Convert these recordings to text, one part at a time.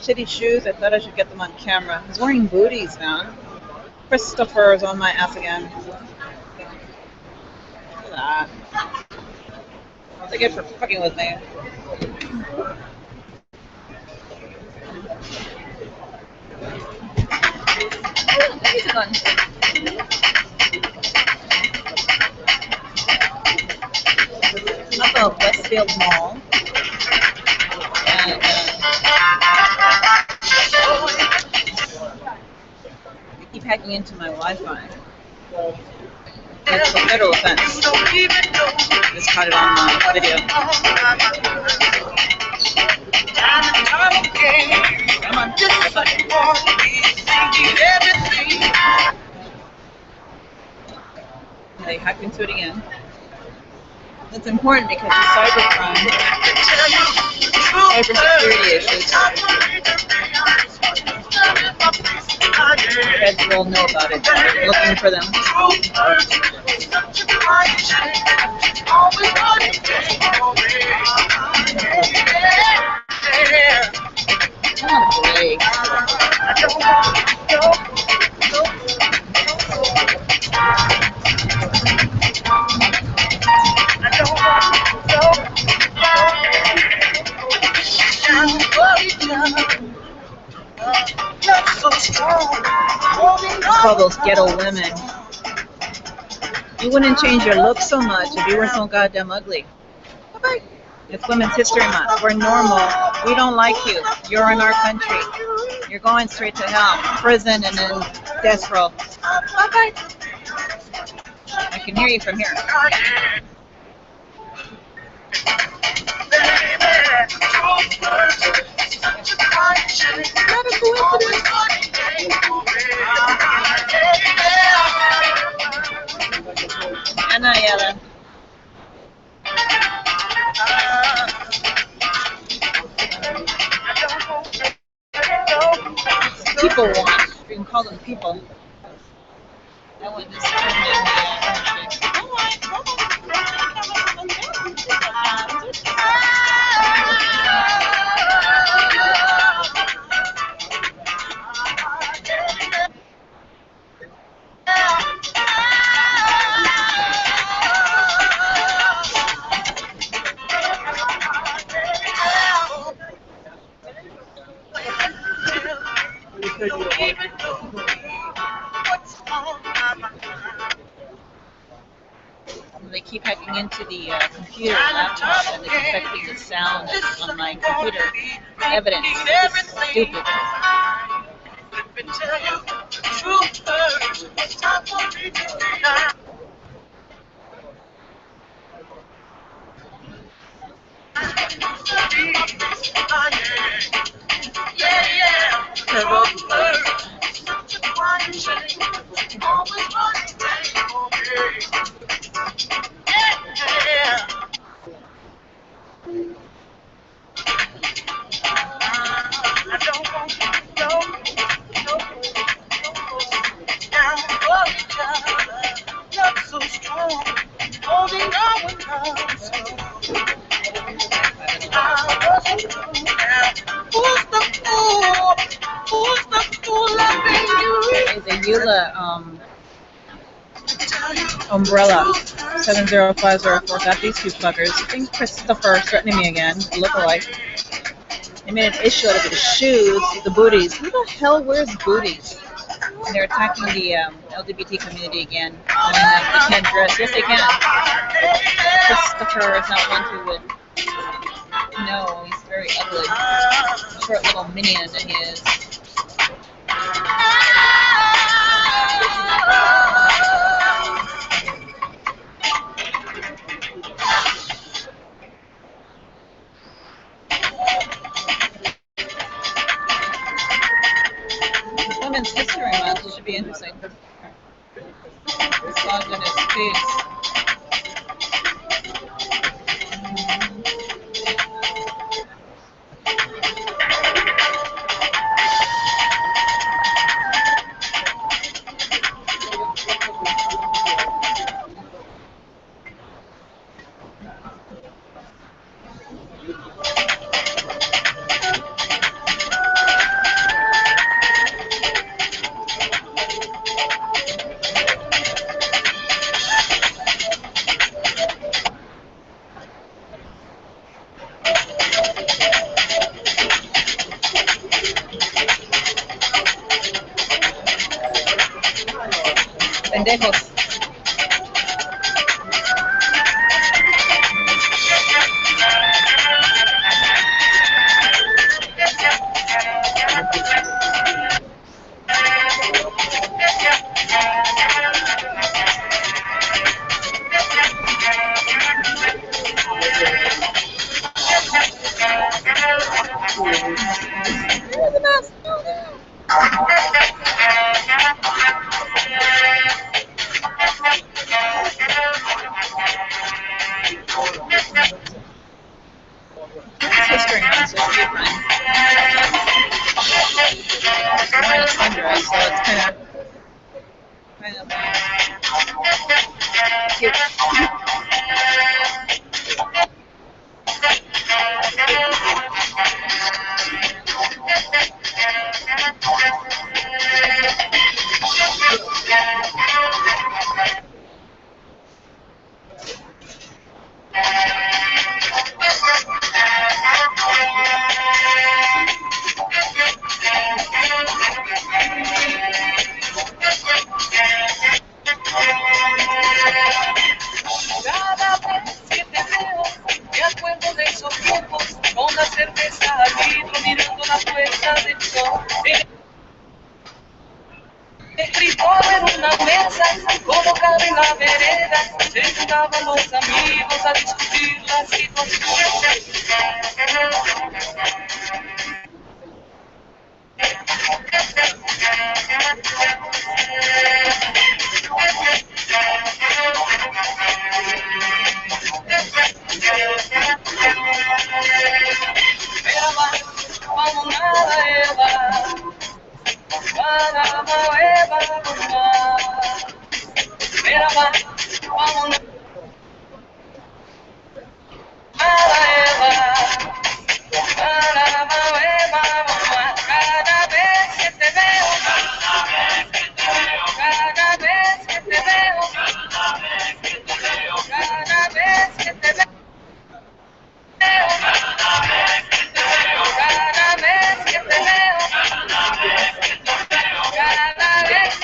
shitty shoes. I thought I should get them on camera. He's wearing booties, man. Christopher is on my ass again. Look at that. What's I get for fucking with me? Up at Westfield Mall. And they keep hacking into my Wi-Fi. It's a federal offense. Just caught it on my video. Come on. They hacked into it again. It's important because of cybercrime, cybersecurity issues. Feds will know about it. They're looking for them. Come on, break. It's called those ghetto women. You wouldn't change your look so much if you were so goddamn ugly. Bye-bye. It's Women's History Month. We're normal. We don't like you. You're in our country. You're going straight to hell. Prison and then death row. Bye-bye. I can hear you from here. Not a coincidence. Anayela. People want. You can call them people. I want this turned They keep hacking into the computer laptop and it's affecting the sound on my computer. Evidence. It's stupid. Umbrella 70504. Got these two fuckers. I think Christopher threatening me again. Lookalike. They made an issue out of the shoes, the booties. Who the hell wears booties? And they're attacking the LGBT community again. And they can't dress. Yes, they can. Christopher is not one who would. No, he's very ugly. Short little minion that he is. Women's History Month, it should be interesting. Massage in his face. Pendejos. Sister and sister friend. She's wearing a sundress, so it's kind of cute. Cada vez que te veo, me acuerdo de esos tiempos, con la cerveza al litro, mirando la puesta del sol. El escritorio en una mesa, colocado en la vereda, se juntaban los amigos a discutir la situación. Pero vamos nada, Eva, vamos Eva, pero vamos nada, Eva. Cada vez que te veo, cada vez que te veo, cada vez que te veo, cada vez que te veo, cada vez.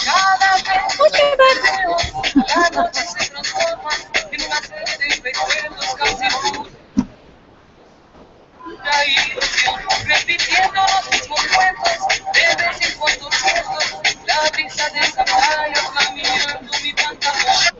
Cada vez que te veo, la noche se transforma en una serie de recuerdos casi pura ilusión, repitiendo los mismos cuentos, de vez en cuando sueltos, la brisa de esa playa flameando mi pantalón.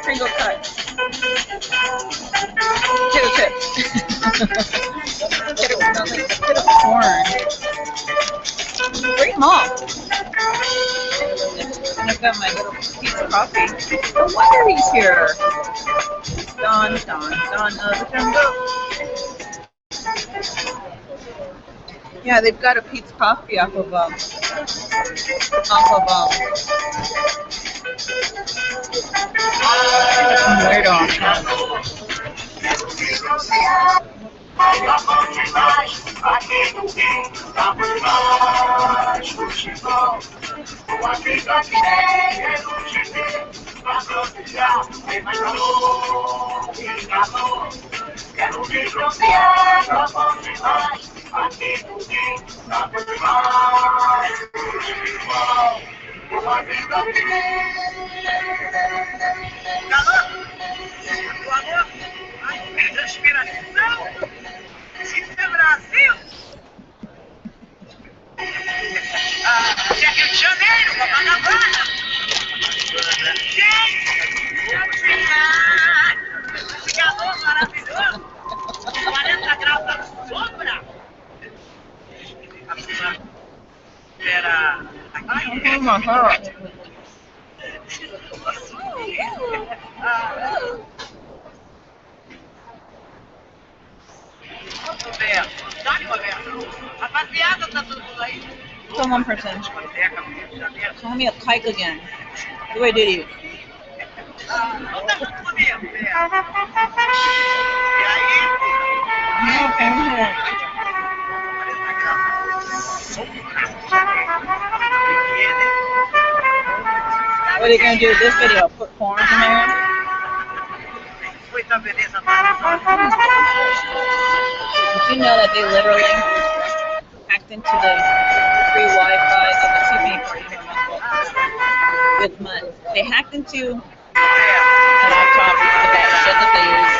Kringle cut. Potato chips. Get a bit of corn. Bring them all. And I've got my little pizza coffee. No wonder he's here. Don of the jungle. Yeah, they've got a Pete's Coffee off of off of weirdo. Oh my God. So one person calling me a kike again. What do I do to you? What are you gonna do with this video? Put porn in there? Did you know that they literally hacked into the free Wi-Fi of the TV with mud? They hacked into a laptop with that shit that they use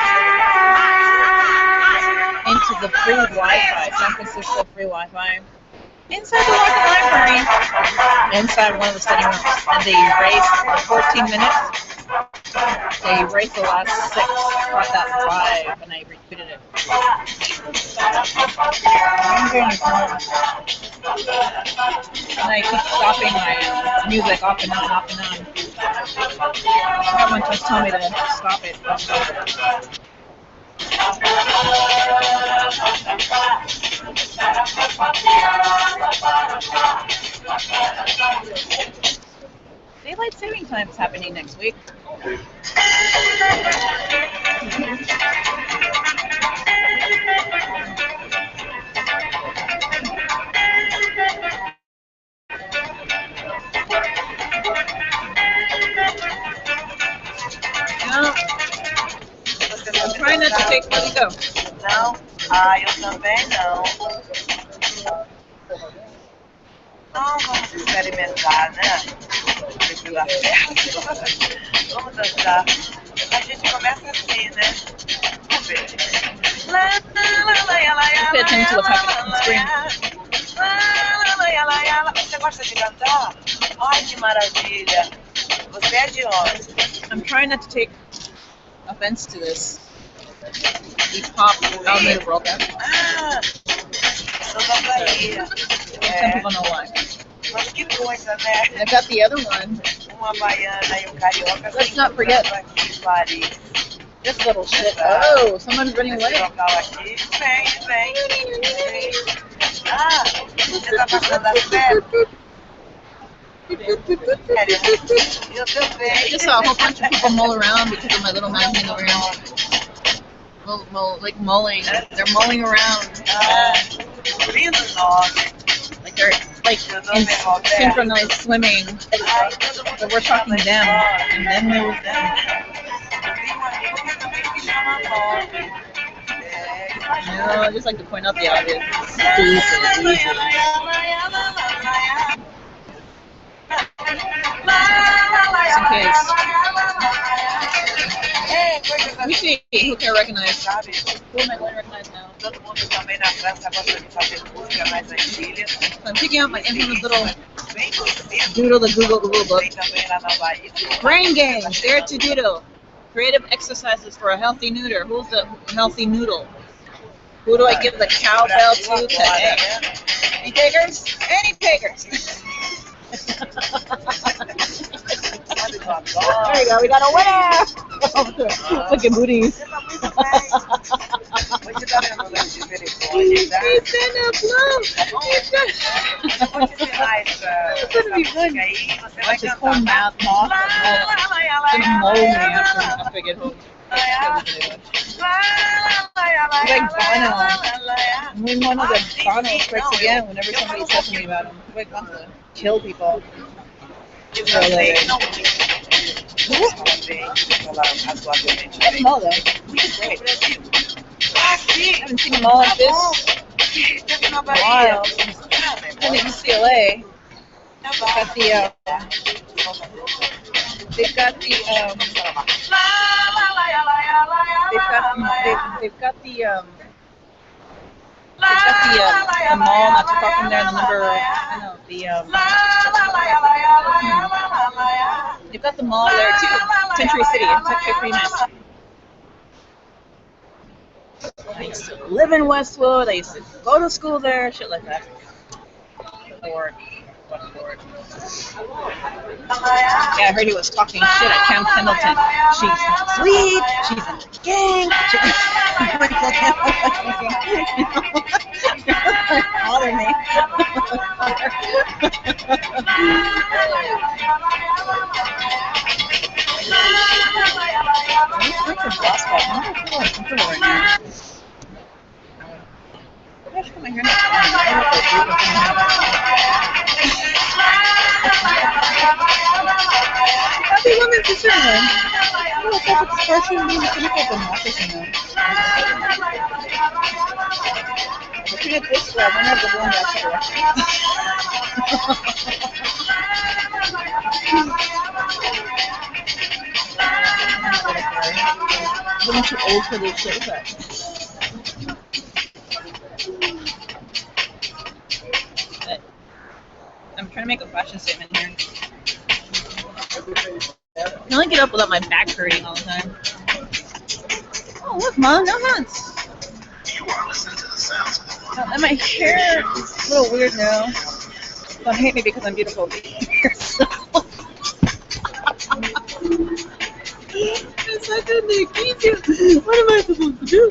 into the free Wi-Fi, San Francisco free Wi-Fi, inside the local library, inside one of the study rooms, and they erased for 14 minutes. They erased the last 6, brought that 5, and I rebooted it. I'm getting phone. And I keep stopping my music off and on, off and on. Someone just told me to stop it. Daylight saving time is happening next week. No. I'm trying not to take. Let me go. Não? Eu também não. Então vamos experimentar, né? Vamos dançar. A gente começa assim, né? Vamos ver. Pay attention to what's happening on the screen. Você gosta de cantar? Ai, que maravilha. Você é de onde? I'm trying not to take offense to this. We pop elevator broke out. Sou da Bahia. Some people know why. Mas que coisa, né? I got the other one. Uma baiana e um carioca. Let's not forget aqui em Paris. this little shit. Oh, someone's running away. Local aqui. Vem. Ah, você tá passando a sério? Eu também. I just saw a whole bunch of people mull around because of my little magazine over here. Like mulling. They're mulling around. Lindo nome. Like they're like in synchronized swimming. So we're talking them, and then there was them. No, I just like to point out the obvious. Stupid. Just in case. Let me see who can I recognize. Who am I going to recognize now? Todo mundo também na França gosta de fazer música nas Antilhas. I'm picking out my infamous little Bem conhecido. doodle, the Google book. Tem também lá na Bahia. Brain games, dare to doodle. Creative exercises for a healthy neuter. Who's the healthy noodle? Who do I give the cowbell to today? Any takers? Any takers? There you go, we got a winner! Look at booties. Você tá muito bem. Você tá vendo, Lydia? He's stand up low. He's gonna be good. Watch his whole mouth off. Gonna mold me after I get home. He's like Bono. I'm one of the Bono tricks again whenever somebody says to me about him. He like wants to kill people. So like, that's Mo though. He's great. I haven't seen him all like this in a while. I'm in UCLA. They've got the mall not too far from there. The number, they've got the mall there too. Century City. It's like 3 minutes. I used to live in Westfield. I used to go to school there. Shit like that. Yeah, I heard he was talking shit at Camp Pendleton. She's sweet. She's in the gang. Bother me. I should put my hair Happy Women's History Month. Oh, self-expression being critical democracy now. Looking at this one, I'm not going back to work. I'm too old for this shit, but I'm trying to make a fashion statement here. I can only get up without my back hurting all the time. Oh, look, Mom, no hands. And my hair is a little weird now. Don't hate me because I'm beautiful. It's like a Nick. What am I supposed to do?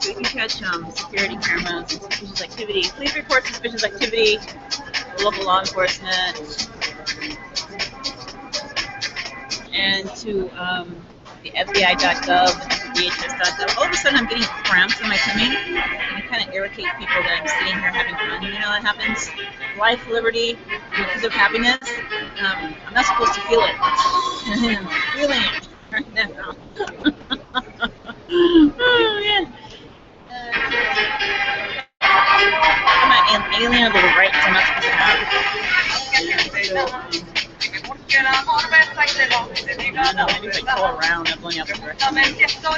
We can catch security cameras and suspicious activity. Please report suspicious activity to local law enforcement and to the FBI.gov and DHS.gov. All of a sudden, I'm getting cramps in my tummy, and it kind of irritates people that I'm sitting here having fun. You know that happens? Life, liberty, because of happiness. I'm not supposed to feel it. I'm feeling it right now. Oh, yeah. I'm an alienable rights I'm not supposed to have. No, maybe if I go around, I'm going out the direction. So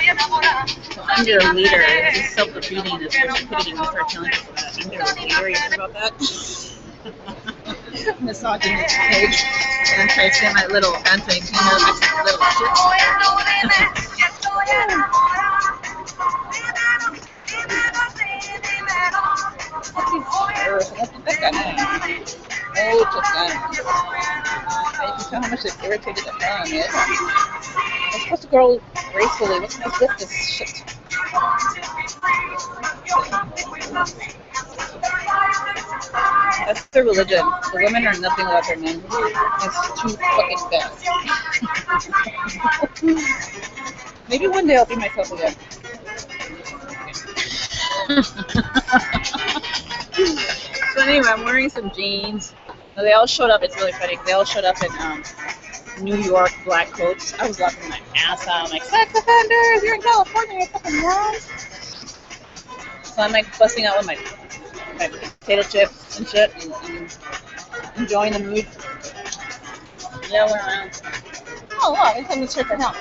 I'm your leader. This is self-defeating. It's stupidity when we start telling people that. I'm your leader. You heard about that? Misogynist page. And I'm trying to say my little anti-female little shit. You can tell how much it irritated the hell out of me. I'm supposed to grow gracefully. What's with this shit? That's their religion. The women are nothing without their men. It's too fucking bad. Maybe one day I'll be myself again. So anyway, I'm wearing some jeans. They all showed up. It's really funny. They all showed up in New York black coats. I was laughing my ass out. I'm like, sex offenders! You're in California, you're fucking wrong. So I'm like busting out with my potato chips and shit, and enjoying the mood. Yeah, we're around. Oh wow, they sent me shit for help.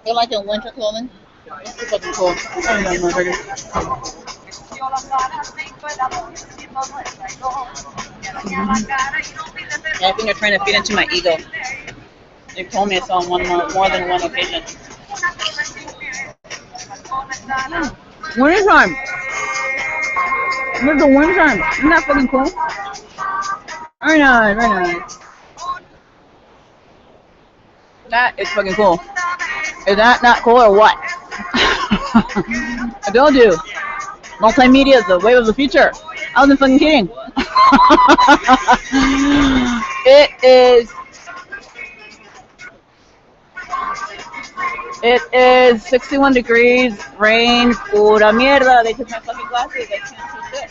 They like in winter clothing. It's fucking cool. I don't know, motherfucker. Yeah, I think they're trying to feed into my ego. They told me it's on more than one occasion. Winter time. It's the winter time. Isn't that fucking cool? Very nice, very nice. That is fucking cool. Is that not cool or what? I told you. Multimedia is the wave of the future. I wasn't fucking kidding. It is 61 degrees, rain, pura mierda. They took my fucking glasses. I can't see shit.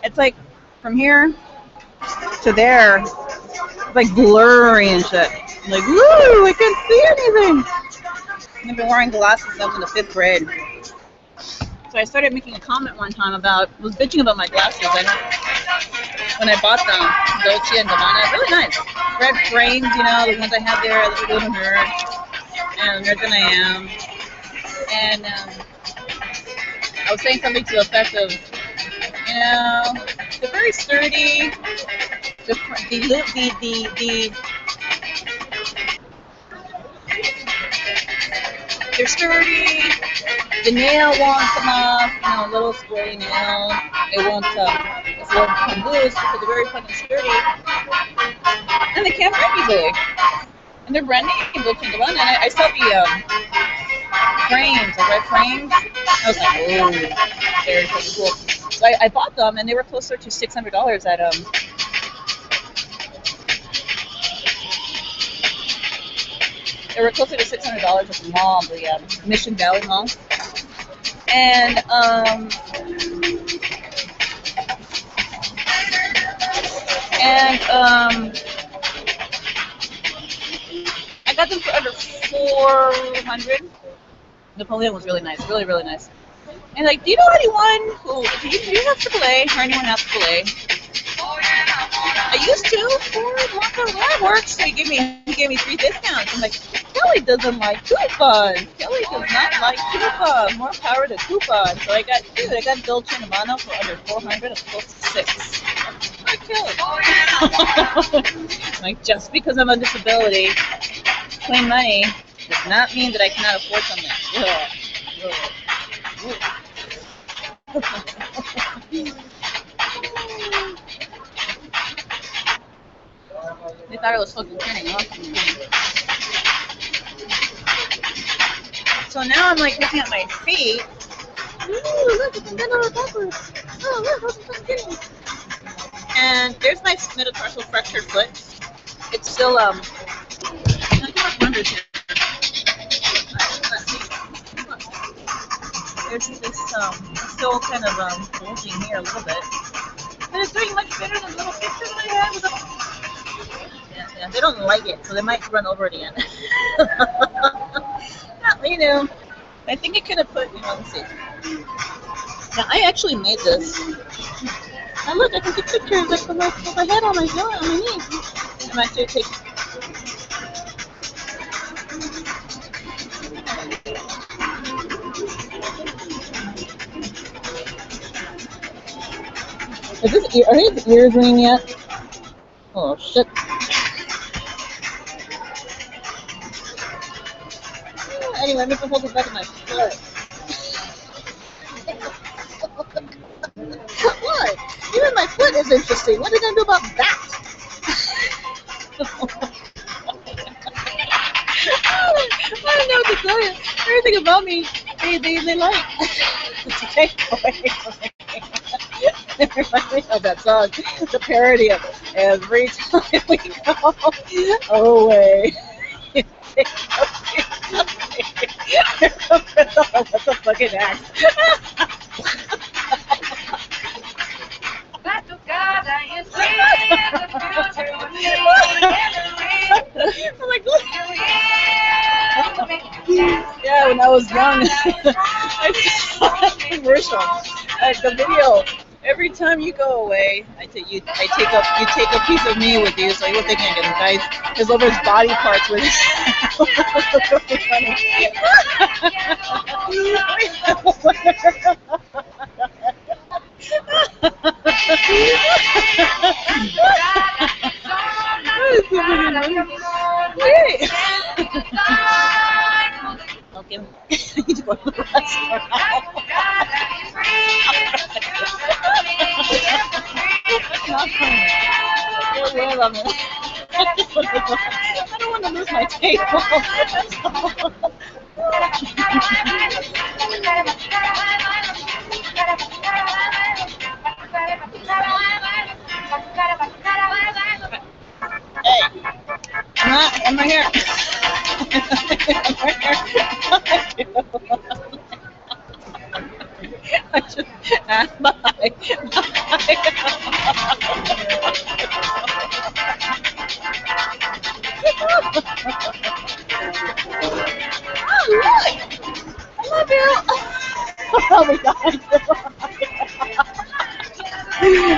It's like from here to there, it's like blurry and shit. I'm like, woo, I can't see anything. I've been wearing glasses since I was in the 5th grade. So I started making a comment one time was bitching about my glasses. And when I bought them, Dolce & Gabbana, really nice. Red frames, the ones I had there, the little nerd. And nerd than I am. And I was saying something to the effect of, they're very sturdy. They're sturdy. The nail won't come off, a little squirrely nail. It won't come loose because they're very fucking sturdy. And they can't break easily. And they're brand name, Dolce & Gabbana. And I saw the frames, the red frames. I was like, oh, they're fucking cool. So I bought them, and they were closer to $600 at They were closer to $600 at the mall, the Mission Valley Mall. And I got them for under $400. Napoleon was really nice, really, really nice. And like, do you know anyone who, do you have AAA, or anyone has AAA? I used to for where I worked, so he gave me 3 discounts. I'm like, Kelly doesn't like coupons. Kelly does not like coupons. More power to coupons. So I got Dolce & Gabbana for under $400 as opposed to $600. Hi, Kelly. Like, just because I'm on disability, plain money does not mean that I cannot afford something. They thought it was fucking kidding, huh? So now I'm like looking at my feet. Ooh, look, it's bent over backwards. Oh, look, what's fucking kidding? And there's my metatarsal fractured foot. It's still I got wonders here. There's this it's still kind of bulging here a little bit. And it's doing much better than the little picture that I had with the Yeah, they don't like it, so they might run over it again. I think I could have put, let's see. Now, I actually made this. Now look, I can take pictures like with my head on my knee. I might do take. Are his ears ringing yet? Oh shit. Anyway, I'm going to hold the back of my foot. What? Even my foot is interesting. What are they going to do about that? I don't know what to tell you. Everything about me, they like. It's a takeaway. It reminds me of that song, the parody of Every Time We Go Away. What's the fucking act? I'm like, look. Yeah, when I was young, I saw a commercial, the video. Every time you go away, you take a piece of me with you, so you were thinking of guys, his over his body parts with. Really funny. need to go to the restaurant. Not funny. You're well of it. I don't want to lose my table. That's all. Hey, I'm right here. I'm right here. I just, bye. Oh, look! I love you. Oh my God.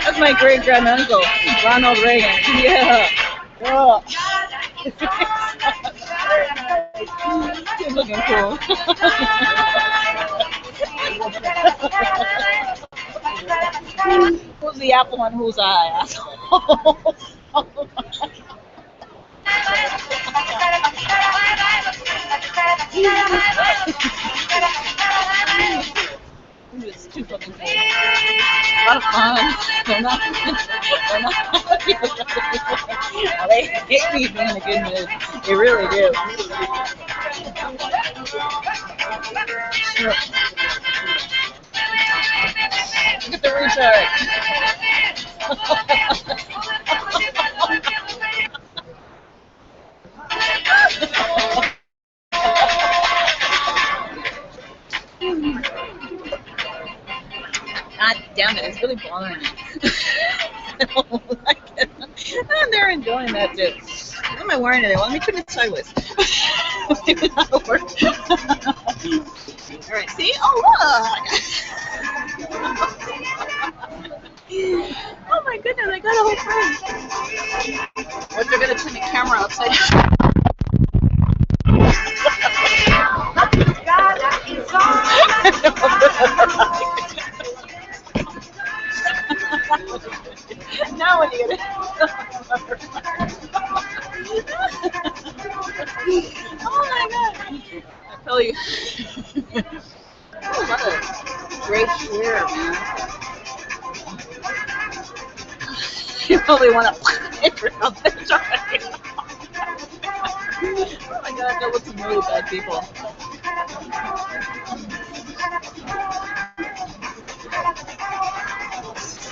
That's my great grand uncle, Ronald Reagan. Yeah. Oh. He's looking cool. Who's the apple on whose eye? It's too fucking cool. A lot of fun. They're not. They hate me being in a good mood. They really do. Look at the recharge. God damn it, it's really bothering me. I don't like it. And they're enjoying that too. What am I wearing today? Well, let me turn it sideways. Maybe that'll work. Alright, see? Oh, look! Oh my goodness, I got a whole frame. What, they're going to turn the camera upside down? Now what are you gonna Oh my God. I tell you. Oh, what a great year, man. You probably want to put it out there. Oh my God, that looks some really bad people.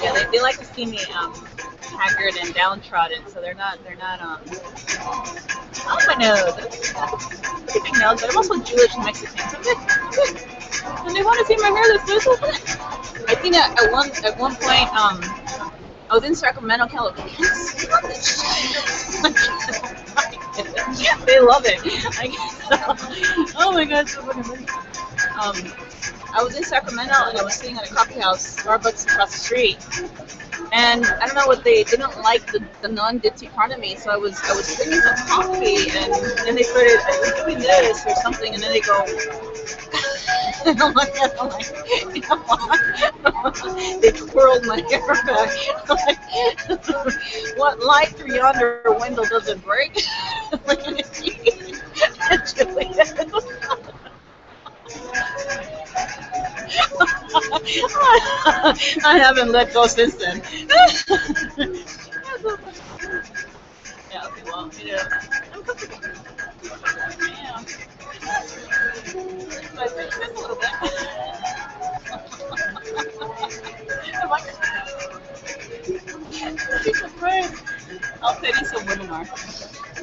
Yeah, they like to see me haggard and downtrodden, so they're not oh my nose. That's pretty big nose, but I'm also Jewish and Mexican, so good. And they want to see my hair this beautiful. I think at one point, I was in Sacramento, California. They love it. Oh my God, so funny. I was in Sacramento and I was sitting at a coffee house, Starbucks across the street, and I don't know what they didn't like the non-ditzy part of me, so I was drinking some coffee, and then they started doing this or something, and then they go. And I'm like, you know what? They twirled my hair back. What light through yonder window doesn't break? I haven't let go since then. Yeah, okay, well, I'm comfortable. Yeah. So I think this a little bit. Jesus Christ. How petty some women are.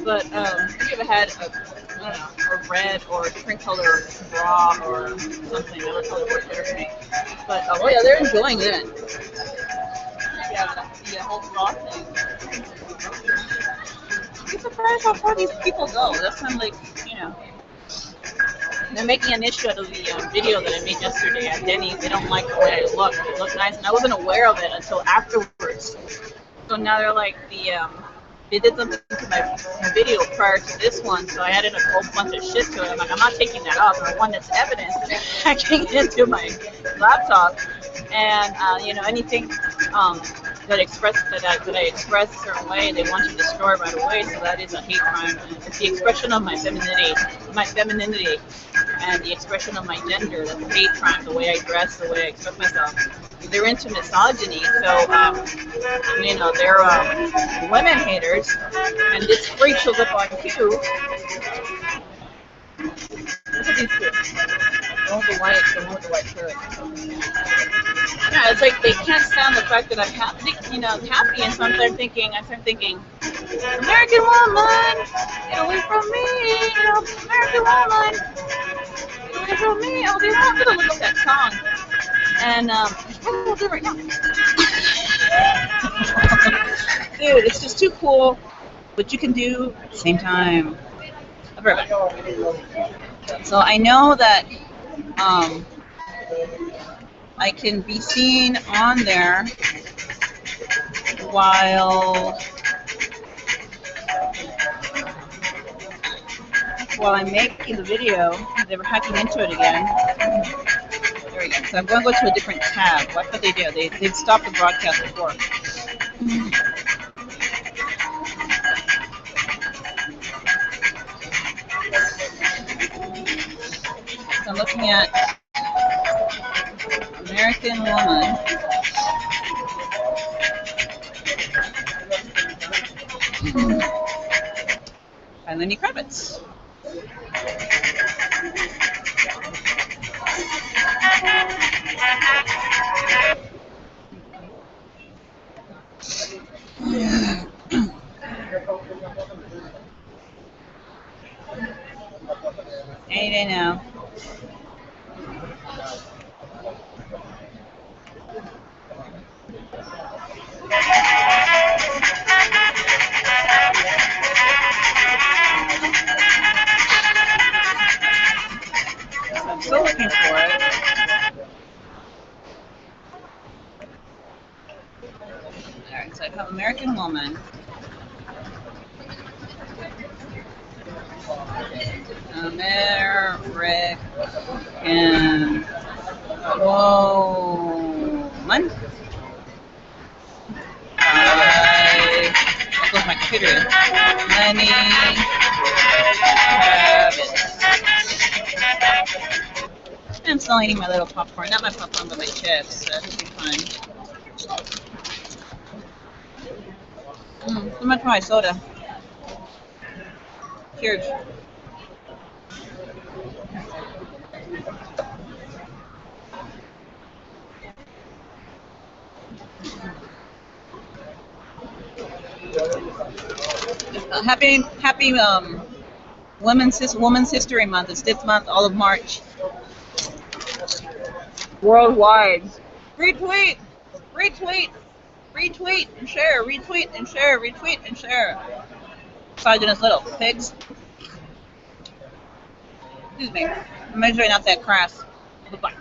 But have you ever had a red or a different color bra or something? The other color works better for me. But oh yeah, they're enjoying it. Yeah, the whole bra thing. I'm surprised how far these people go. That's kind of like, they're making an issue out of the video that I made yesterday at Denny's. They don't like the way I look. It looked nice, and I wasn't aware of it until afterwards. So now they're like they did something to my video prior to this one, so I added a whole bunch of shit to it. I'm like, I'm not taking that off. And the one that's evidence is hacking into my laptop, and anything that I express a certain way, they want to destroy right away. So that is a hate crime. It's the expression of my femininity, and the expression of my gender, the hate crime, the way I dress, the way I express myself. They're into misogyny, so they're women haters, and this freak shows up on Q. Look at these two. The one with the white shirt. Yeah, it's like they can't stand the fact that I'm happy, happy, and so I start thinking, American woman, get away from me, American woman, get away from me. I'm gonna look up that song, and I'll do it right now. Dude, it's just too cool. What you can do at the same time. I'll be right back. So I know that I can be seen on there while I'm making the video. They were hacking into it again. There we go. So I'm going to go to a different tab. What could they do? They'd stopped the broadcast before. So I'm looking at American Woman. By Lenny Kravitz. Any day now. I'm still looking for it. Alright, so I have American Woman. American Woman. There goes my computer. Lenny Kravitz. I'm still eating my little popcorn. Not my popcorn, but my chips. So it'll be fun. So much for my soda. Cheers. Happy Women's History Month. It's this month, all of March. Worldwide. Retweet, and share. Retweet and share. Misogynist little pigs. Excuse me. I'm measuring out that crass. Goodbye.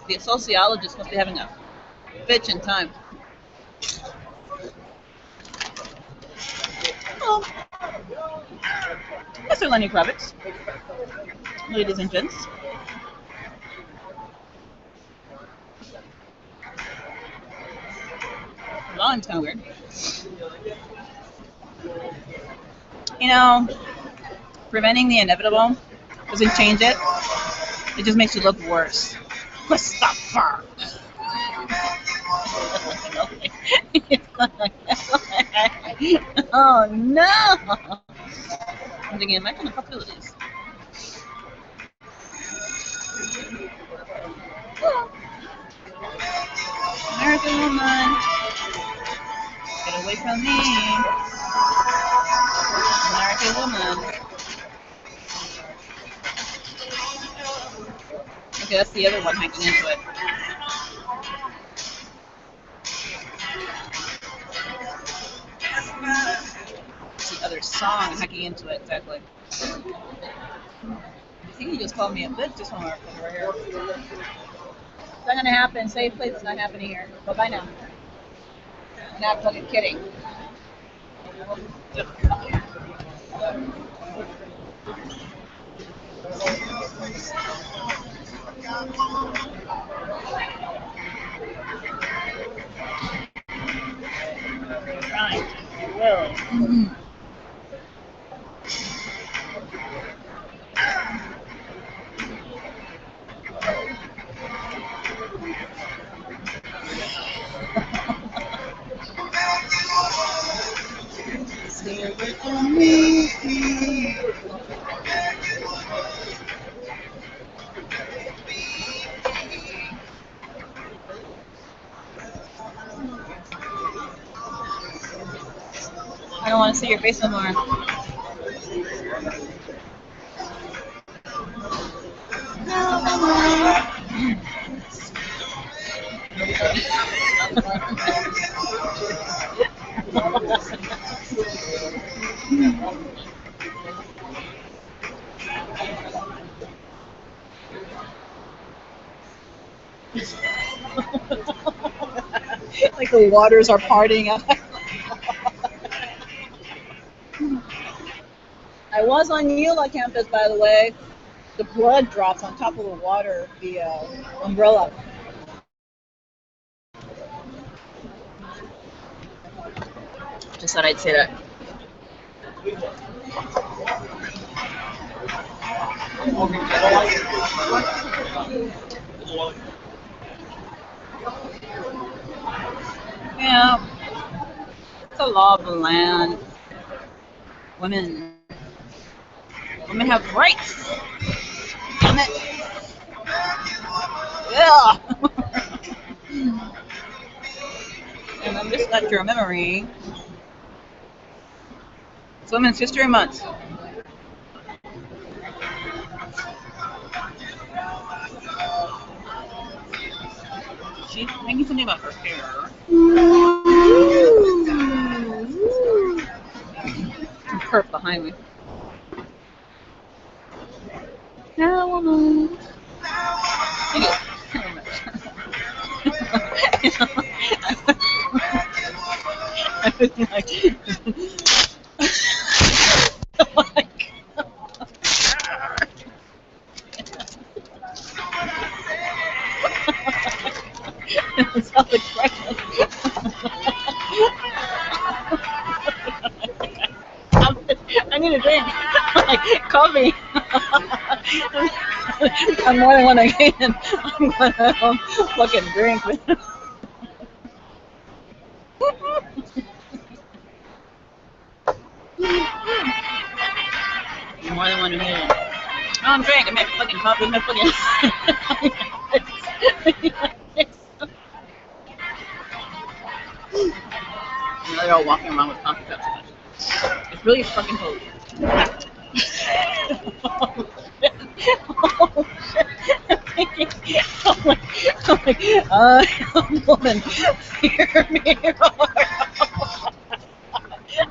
The sociologists must be having a bitch in time. Oh, Mr. Lenny Kravitz, ladies and gents. Volume's kind of weird. Preventing the inevitable doesn't change it. It just makes you look worse. Christopher. Oh no! I'm thinking, imagine the possibilities. American woman, get away from me. American woman. Okay, that's the other one hacking into it. It's the other song hacking into it, exactly. I think he just called me a bitch just over here. It's not gonna happen. Safe place is not happening here. Bye-bye now. Not fucking kidding. Right. Really. Stay away from me. I don't want to see your face no more. Like the waters are parting. I was on Eula campus, by the way. The blood drops on top of the water, the umbrella. Just thought I'd say that. Yeah, it's a law of the land. Women have rights. Damn it. Yeah. And I'm just left your memory. It's Women's History Month. She's making something about her hair. Some perp behind me. Now woman. I was like, oh my God. It sounds like pregnant. I need a drink. Like, coffee. I'm more than one again. I'm gonna fucking drink. More than one again. Oh, I'm drinking. I made fucking coffee. My fucking. They're all walking around with coffee cups. It's really fucking cold. Oh shit. I'm thinking, woman, hear me roar.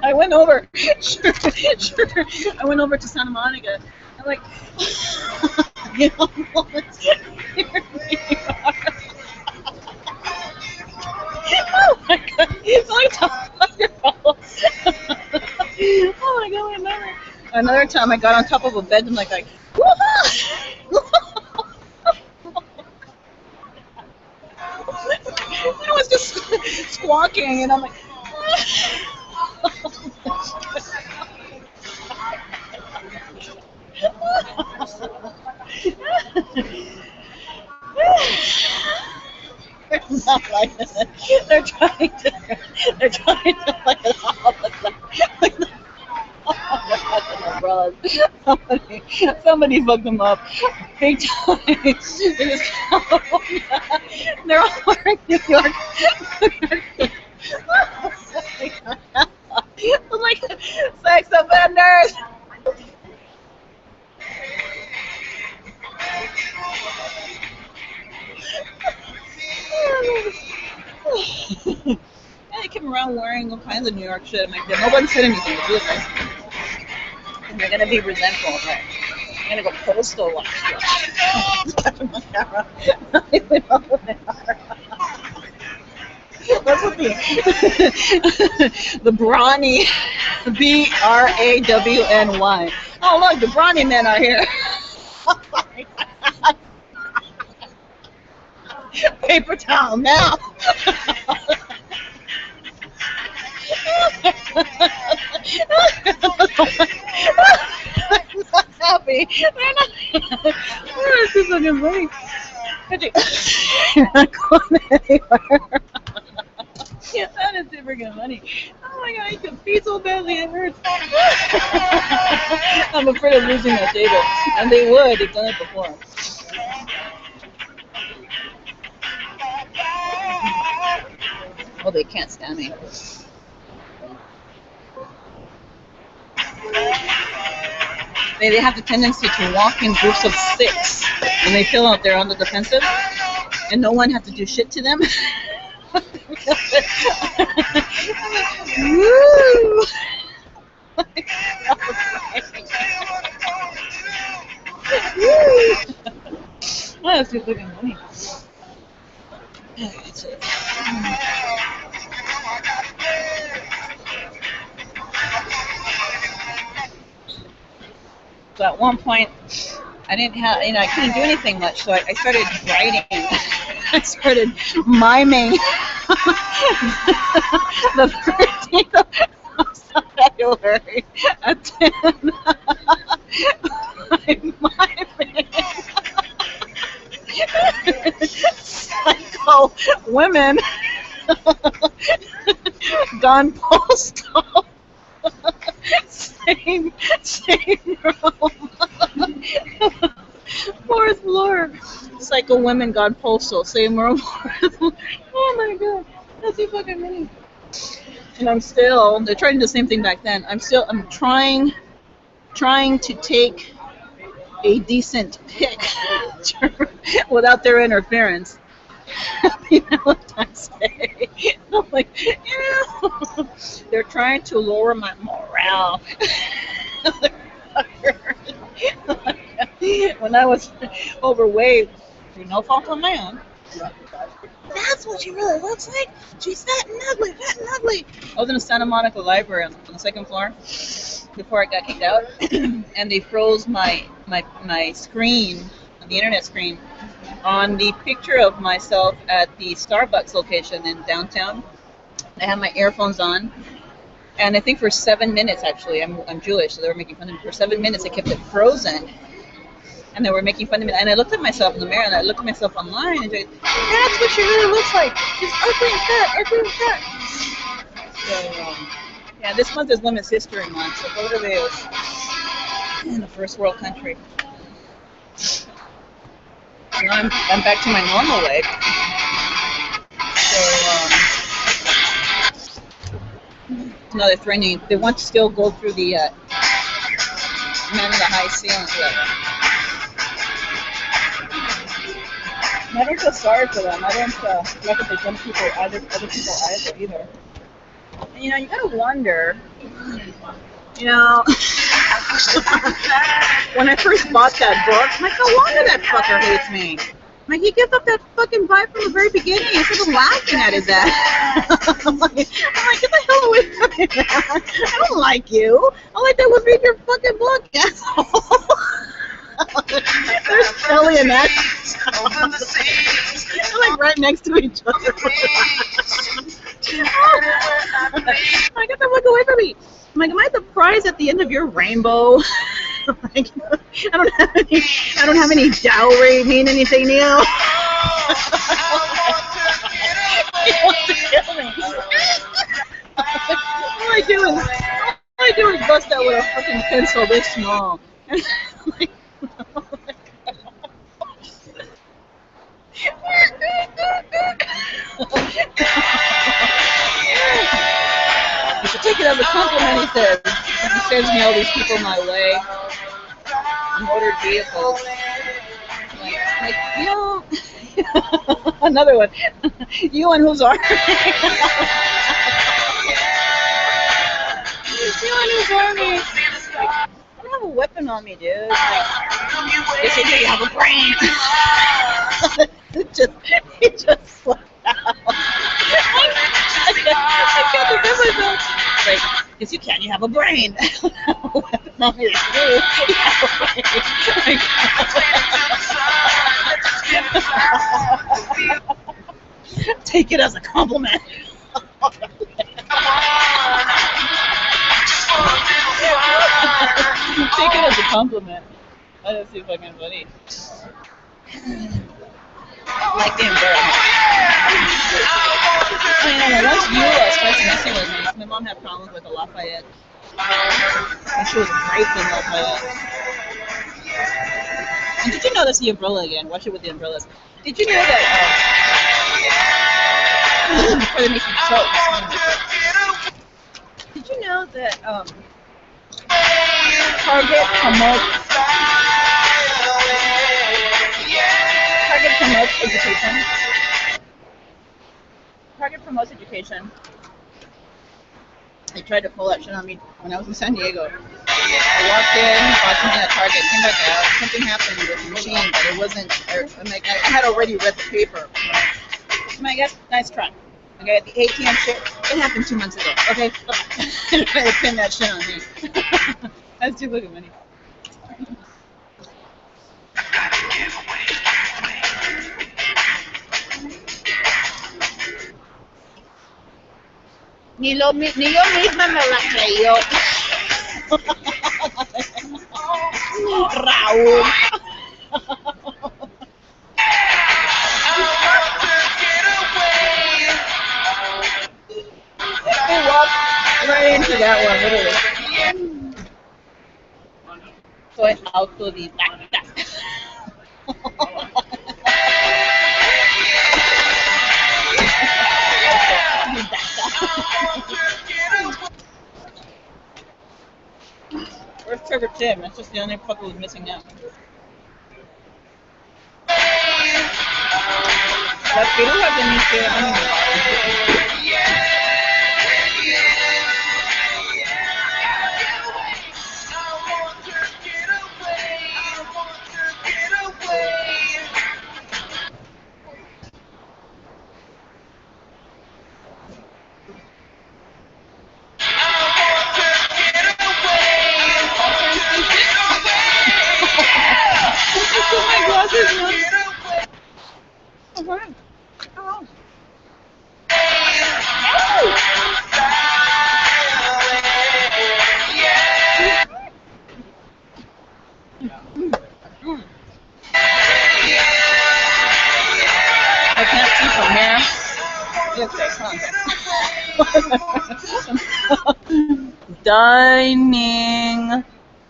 I went over, sure, I went over to Santa Monica. I'm like, woman, hear me roar. Oh my God, it's like top of your balls. Oh my God, remember. Another time I got on top of a bed and like, I was just squawking and I'm like, they're not like it. They're trying to like it off. Umbrellas. Somebody fucked them up big time. They're all wearing New York. Like sex offenders. And they came around wearing all kinds of New York shit. I'm like, no one said anything. It's really nice. And they're gonna be resentful, but I'm gonna go postal watch. Touching my camera. Not even open it. That's what the brawny, BRAWNY. Oh look, the brawny men are here. Paper towel now. I'm not happy. Where is this fucking funny? You're not going anywhere. That is super freaking funny. Oh my god, I can pee so badly it hurts. I'm afraid of losing that table. And they would, they've done it before. Oh, they can't stand me. They have the tendency to walk in groups of 6 when they feel like they're on the defensive, and no one has to do shit to them. Woo! Oh, that's too fucking funny. So at one point, I didn't have, I couldn't do anything much, so I started writing. I started miming the 13th of February at 10. I'm miming psycho women gone postal. Same room. 4th floor. Psycho women gone postal. Same room. Oh my god. That's so fucking funny. And they're trying to do the same thing back then. I'm trying to take a decent picture without their interference. Happy Valentine's Day. I'm like, ew. They're trying to lower my morale. When I was overweight, through no fault of my own. That's what she really looks like. She's fat and ugly, fat and ugly. I was in the Santa Monica Library on the 2nd floor before I got kicked out, and they froze my screen, the internet screen, on the picture of myself at the Starbucks location in downtown. I had my earphones on, and I think for 7 minutes, actually, I'm Jewish, so they were making fun of me. For 7 minutes, I kept it frozen, and they were making fun of me. And I looked at myself in the mirror, and I looked at myself online, and I, that's what she really looks like. She's ugly and fat, So, yeah, this month is Women's History Month, so both of those in the first world country. So I'm back to my normal weight. So, no, they're threatening. They want to still go through the man in the high ceiling. I don't feel sorry for them. I don't like that they dump people, other people either. And, you gotta wonder, when I first bought that book, I'm like, no wonder that fucker hates me. I'm like, he gives up that fucking vibe from the very beginning instead of laughing at his ass. I'm like, get the hell away from me, man. I don't like you. All I did was read your fucking book, asshole. There's Kelly and that. They're like right next to each other. I get the fuck away from me. I'm like, am I the prize at the end of your rainbow? Like, I don't have any dowry mean anything to you. He wants to kill me. All I do is bust out with a fucking pencil this small. Like, you should take it as a compliment, he says. He sends me all these people my way. Motored vehicles. Like, another one. You and who's army? You and who's army? I don't have a weapon on me, dude. Like, they say, do you have a brain? It just slipped out. Bill? Like, because you can't, you have a brain. Mom is you. Take it as a compliment. Take it as a compliment. That is too fucking funny. Like the environment. I know, once Eula starts messing with me, my mom had problems with the Lafayette. And she was raped in Lafayette. And did you know that's the umbrella again? Watch it with the umbrellas. Did you know that, before they make you choke, did you know that, Target promotes education? Target promotes education. They tried to pull that shit on me when I was in San Diego. I walked in, bought something at Target, came back out. Something happened with the machine, but it wasn't. I'm like, I had already read the paper. I'm like, yes, nice try. Okay, the ATM shit, it happened 2 months ago. Okay, try to pin that shit on me. That's too fucking funny. Ni yo misma me la creyó. Raúl. I walked right into that one, literally. Soy autodidacta. Where's Trevor Tim? That's just the only fucker who's missing now. Las pirujas de mis que my glasses, no. Okay. Oh. I can't see from here. Dining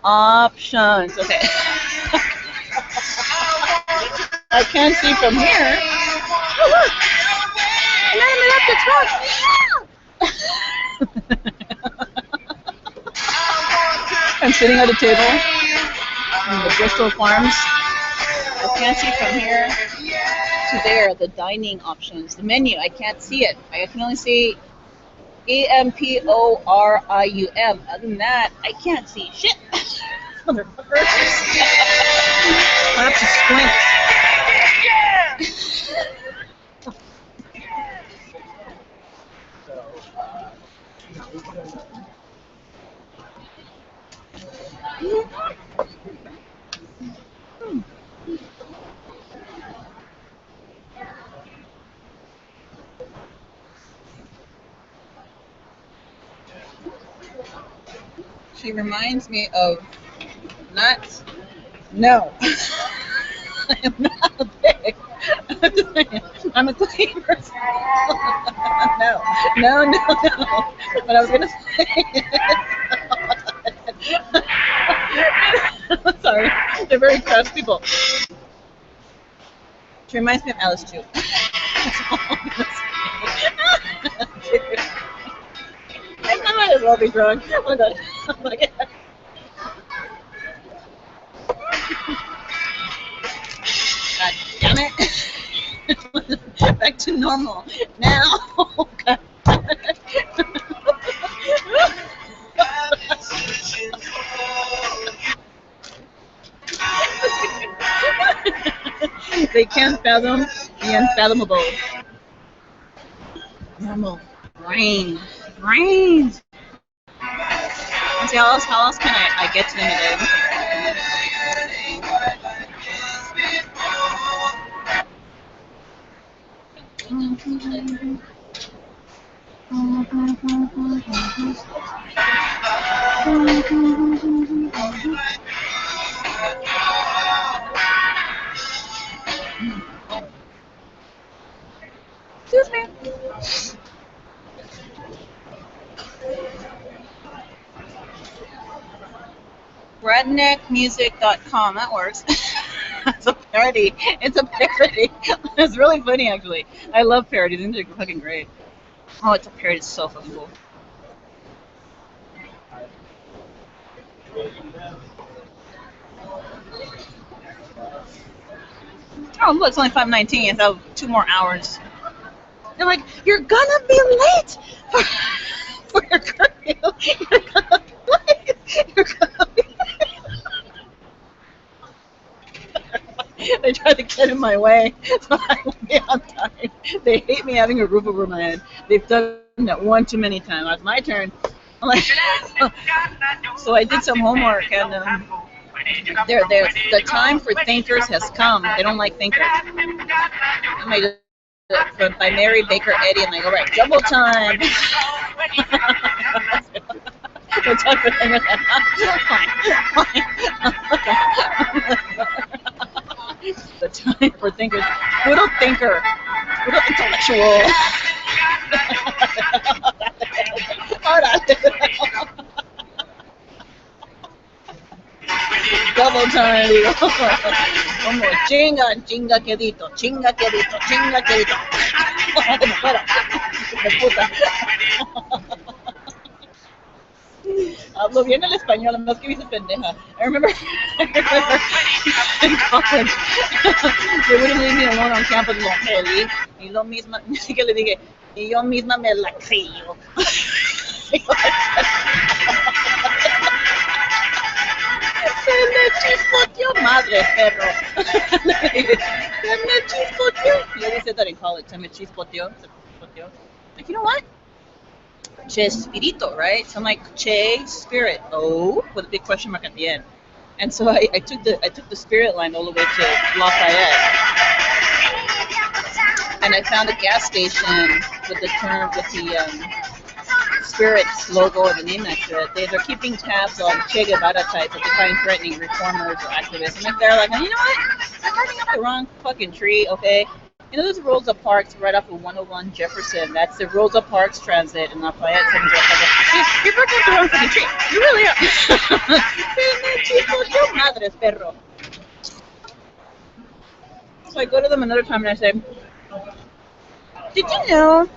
options. Okay. I can't see from here. Oh, look. I'm sitting at a table in the Bristol Farms. I can't see from here to there the dining options, the menu. I can't see it. I can only see EMPORIUM. Other than that, I can't see shit. Motherfuckers. I have to squint. She reminds me of no. I am not a pig. I'm a clean person. No. But I was gonna say sorry. They're very crass people. She reminds me of Alice too. That's all I'm gonna say. I might as well be drunk. Oh my god. Oh my god. God damn it. Back to normal. Now. Oh god. They can't fathom the unfathomable. Normal. Brain brains. Let's see, how else can I get to them today? Excuse me. Redneckmusic.com, that works. It's a parody. It's a parody. It's really funny, actually. I love parodies. They're fucking great. Oh, it's a parody. It's so fucking cool. Oh, look, it's only 5:19. So 2 more hours. They're like, you're gonna be late for your curfew. You're gonna be late. You're gonna be late. They try to get in my way, so I won't be on time. They hate me having a roof over my head. They've done that one too many times. It's my turn. I'm like, so I did some homework, and the time for thinkers has come. They don't like thinkers. By Mary Baker Eddy, and I go, right, double time. The time for thinkers. The time for thinkers. Little thinker. Little intellectual. Hold on. Double time. One more. Chinga, chinga quedito, chinga quedito, chinga quedito. Hablo bien el español, más que dice pendeja. I remember in college, they wouldn't leave me alone on campus. Lo jodí. Y lo misma, que le dije, y yo misma me la crío. Se me chispoteó, madre, perro. Se me chispoteó. He always said that in college. Se me chispoteó. Like, you know what? Chespirito, right? So I'm like, che, spirit, oh, with a big question mark at the end. And so I took the spirit line all the way to Lafayette, and I found a gas station with the Spirit's logo or the name next to it. They're keeping tabs on Che Guevara types that they find threatening reformers or activists. And they're like, you know what? I'm barking up the wrong fucking tree, okay? You know, there's Rosa Parks right off of 101 Jefferson. That's the Rosa Parks Transit in Lafayette. You're barking up the wrong fucking tree. You really are. Madres, perro. So I go to them another time and I say, did you know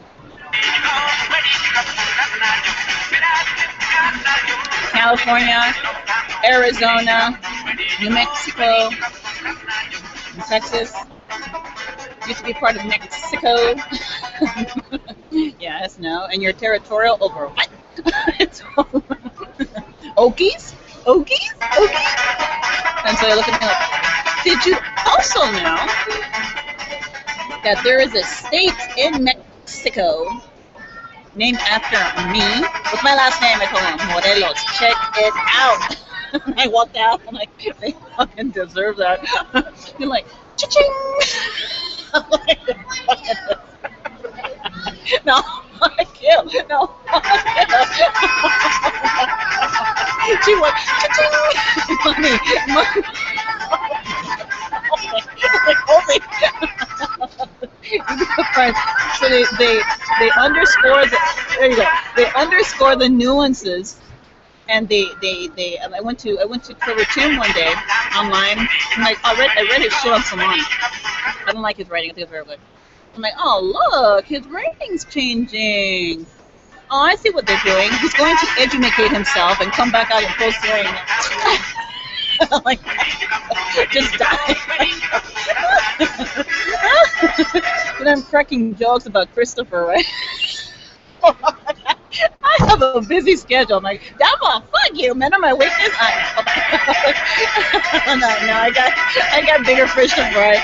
California, Arizona, New Mexico, and Texas used to be part of Mexico? Yes, no. And you're territorial over what? Okies? Okies? Okies? And so they look at me like, did you also know that there is a state in Mexico named after me with my last name? I told them, Morelos. Check it out. I walked out. I'm like, they fucking deserve that. They're like, cha-ching. I'm like, no, I kill. No, I kill. She went, cha-ching. Money. Holy. So they underscore the, there you go. They underscore the nuances, and I went to Trevor Tim one day online. I'm like, I read his shit on Salon. I don't like his writing. I think it's very good. I'm like, oh look, his writing's changing. Oh, I see what they're doing. He's going to educate himself and come back out in full swing. Like, just die. And I'm cracking jokes about Christopher, right? I have a busy schedule. I'm like, Dama, fuck you, man. Am I weakness? No, I got bigger fish to fry.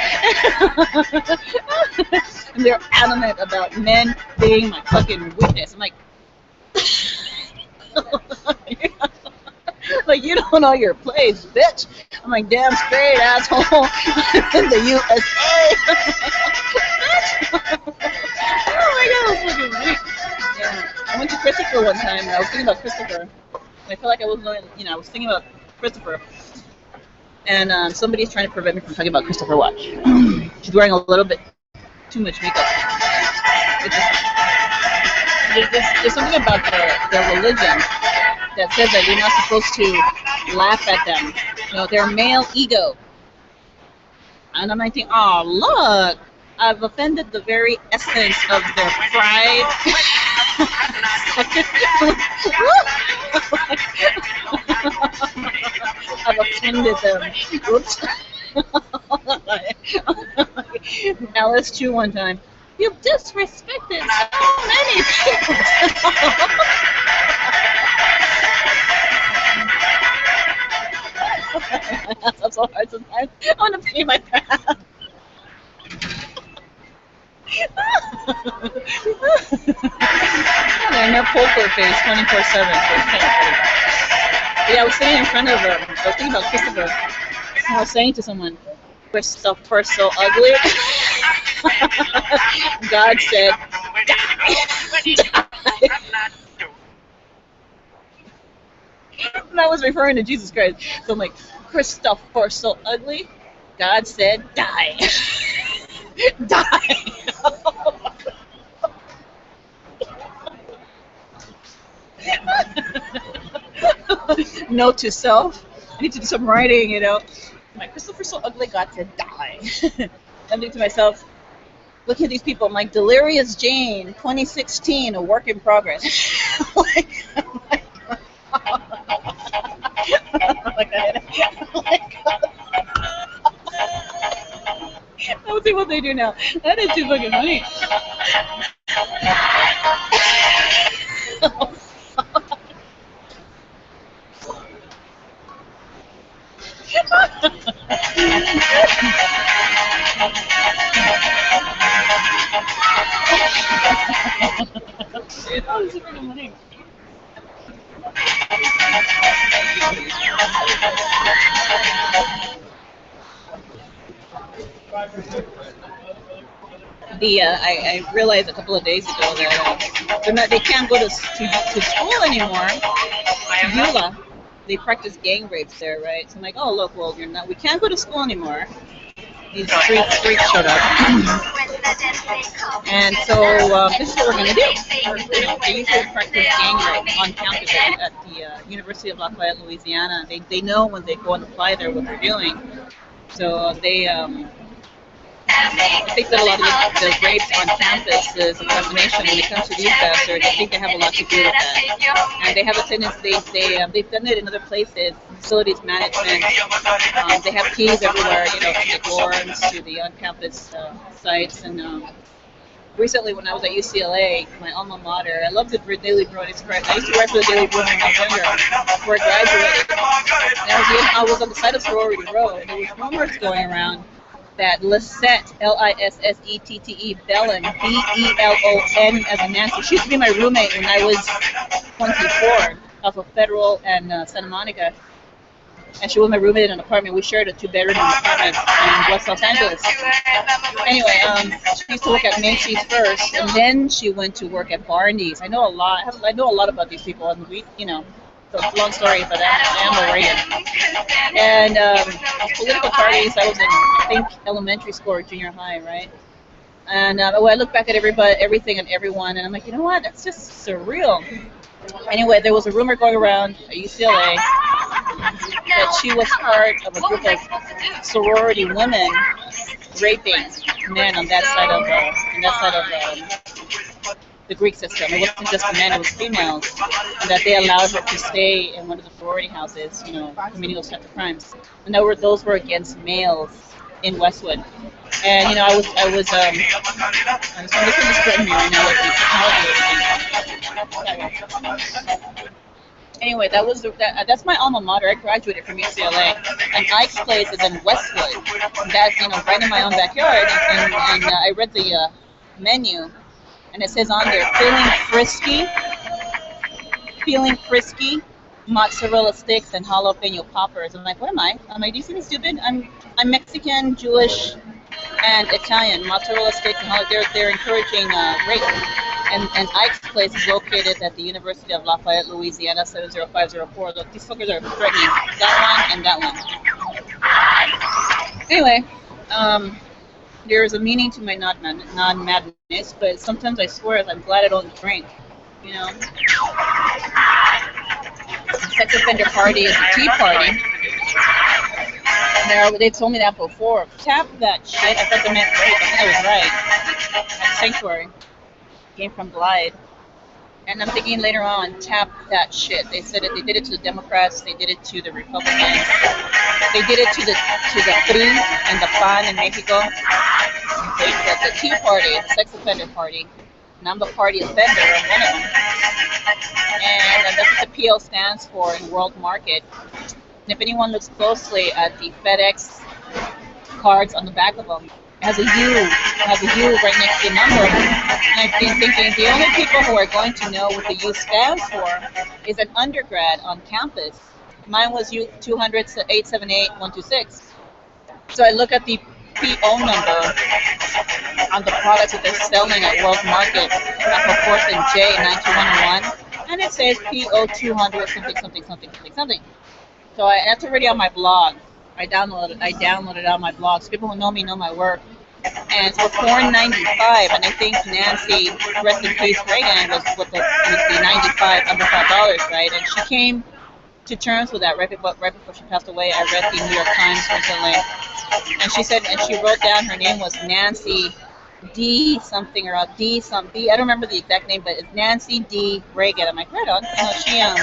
And they're adamant about men being my fucking weakness. I'm like, Like, you don't know your place, bitch. I'm like, damn straight, asshole. In the USA. Oh my god, that was fucking funny. Yeah. I went to Christopher one time, and I was thinking about Christopher. And I felt like I was going, I was thinking about Christopher. And somebody's trying to prevent me from talking about Christopher Watch. She's wearing a little bit too much makeup. It's just, there's something about their religion that says that you're not supposed to laugh at them. Their male ego. And I'm thinking, oh, look, I've offended the very essence of their pride. I've offended them. Oops. Alice Chu one time. You've disrespected so many people. That's so hard sometimes. I want to pee my pants. They're in their poker face 24/7. Yeah, I was sitting in front of I was thinking about Christopher. I was saying to someone, Christopher's so ugly. God said, die. And I was referring to Jesus Christ. So I'm like, Christopher's so ugly. God said, die. Die. Note to self. I need to do some writing, My Christopher's so ugly, God said, die. I'm thinking to myself, look at these people. I'm like, Delirious Jane, 2016, a work in progress. Let's see what they do now. That is too fucking funny. That was super funny. I realized a couple of days ago that they can't go to school anymore. Beulah, they practice gang rapes there, right? So I'm like, oh look, well we can't go to school anymore. These freaks showed up, and so this is what we're gonna do. They usually practice gang rape on campus at the University of Lafayette, Louisiana. They know when they go and apply there what they're doing. So they think that a lot of the rapes on campus is a combination. When it comes to these bastards, I think they have a lot to do with that. And they have a tendency, they've done it in other places, facilities management. They have keys everywhere, to the dorms, to the on-campus sites. And recently, when I was at UCLA, my alma mater, I loved the Daily Bruin Express. I used to write for the Daily Bruin when I was younger, before I graduated. And I was on the side of Sorority Row, and there was rumors going around that Lissette, Lissette, Bellon, Belon as a Nancy. She used to be my roommate when I was 24 off of Federal and Santa Monica. And she was my roommate in an apartment. We shared a 2-bedroom apartment in West Los Angeles. Anyway, she used to work at Macy's first, and then she went to work at Barney's. I know a lot about these people, and so it's a long story, but I am a Reagan. And political parties, I was in, I think, elementary school or junior high, right? And I look back at everything and everyone, and I'm like, you know what? That's just surreal. Anyway, there was a rumor going around at UCLA that she was part of a group of sorority women raping men on that side of the Greek system. It wasn't just men, it was females, and that they allowed her to stay in one of the sorority houses, committing those types of crimes. And those were against males in Westwood. And I was listening to spread me right now with the technology. Anyway, that's my alma mater. I graduated from UCLA, and Ike's place is in Westwood. That's right in my own backyard. And I read the menu. And it says on there, feeling frisky, feeling frisky, mozzarella sticks and jalapeno poppers. I'm like, what am I? I'm like, do you see me stupid? I'm Mexican, Jewish, and Italian. Mozzarella sticks and they're encouraging rape. And Ike's place is located at the University of Lafayette, Louisiana, 70504. Look, these fuckers are threatening that one and that one. Anyway, there's a meaning to my non-madness, but sometimes I swear I'm glad I don't drink. You know, the sex offender party is a tea party. They told me that before. Tap that shit. I thought they meant rape. I think I was right. At Sanctuary. Came from Glide. And I'm thinking later on, tap that shit. They said it. They did it to the Democrats. They did it to the Republicans. They did it to the PRI and the PAN in Mexico. The Tea Party, the sex offender party. And I'm the party offender of one of them. And that's what the PO stands for in World Market. And if anyone looks closely at the FedEx cards on the back of them, it has a U right next to the number. And I've been thinking the only people who are going to know what the U stands for is an undergrad on campus. Mine was U200-878-126. So I look at the PO number on the products that they're selling at World Market at the 4th and J 92101, and it says PO 200 something. So that's already on my blog. I downloaded it on my blog. So people who know me know my work. And it's for $4.95, and I think Nancy, rest in peace, Reagan was with the $95 under $5, right? And she came to terms with that right before she passed away. I read the New York Times recently, and she said, and she wrote down her name was Nancy D something or D something. I don't remember the exact name, but it's Nancy D. Reagan. I'm like, right on. You know,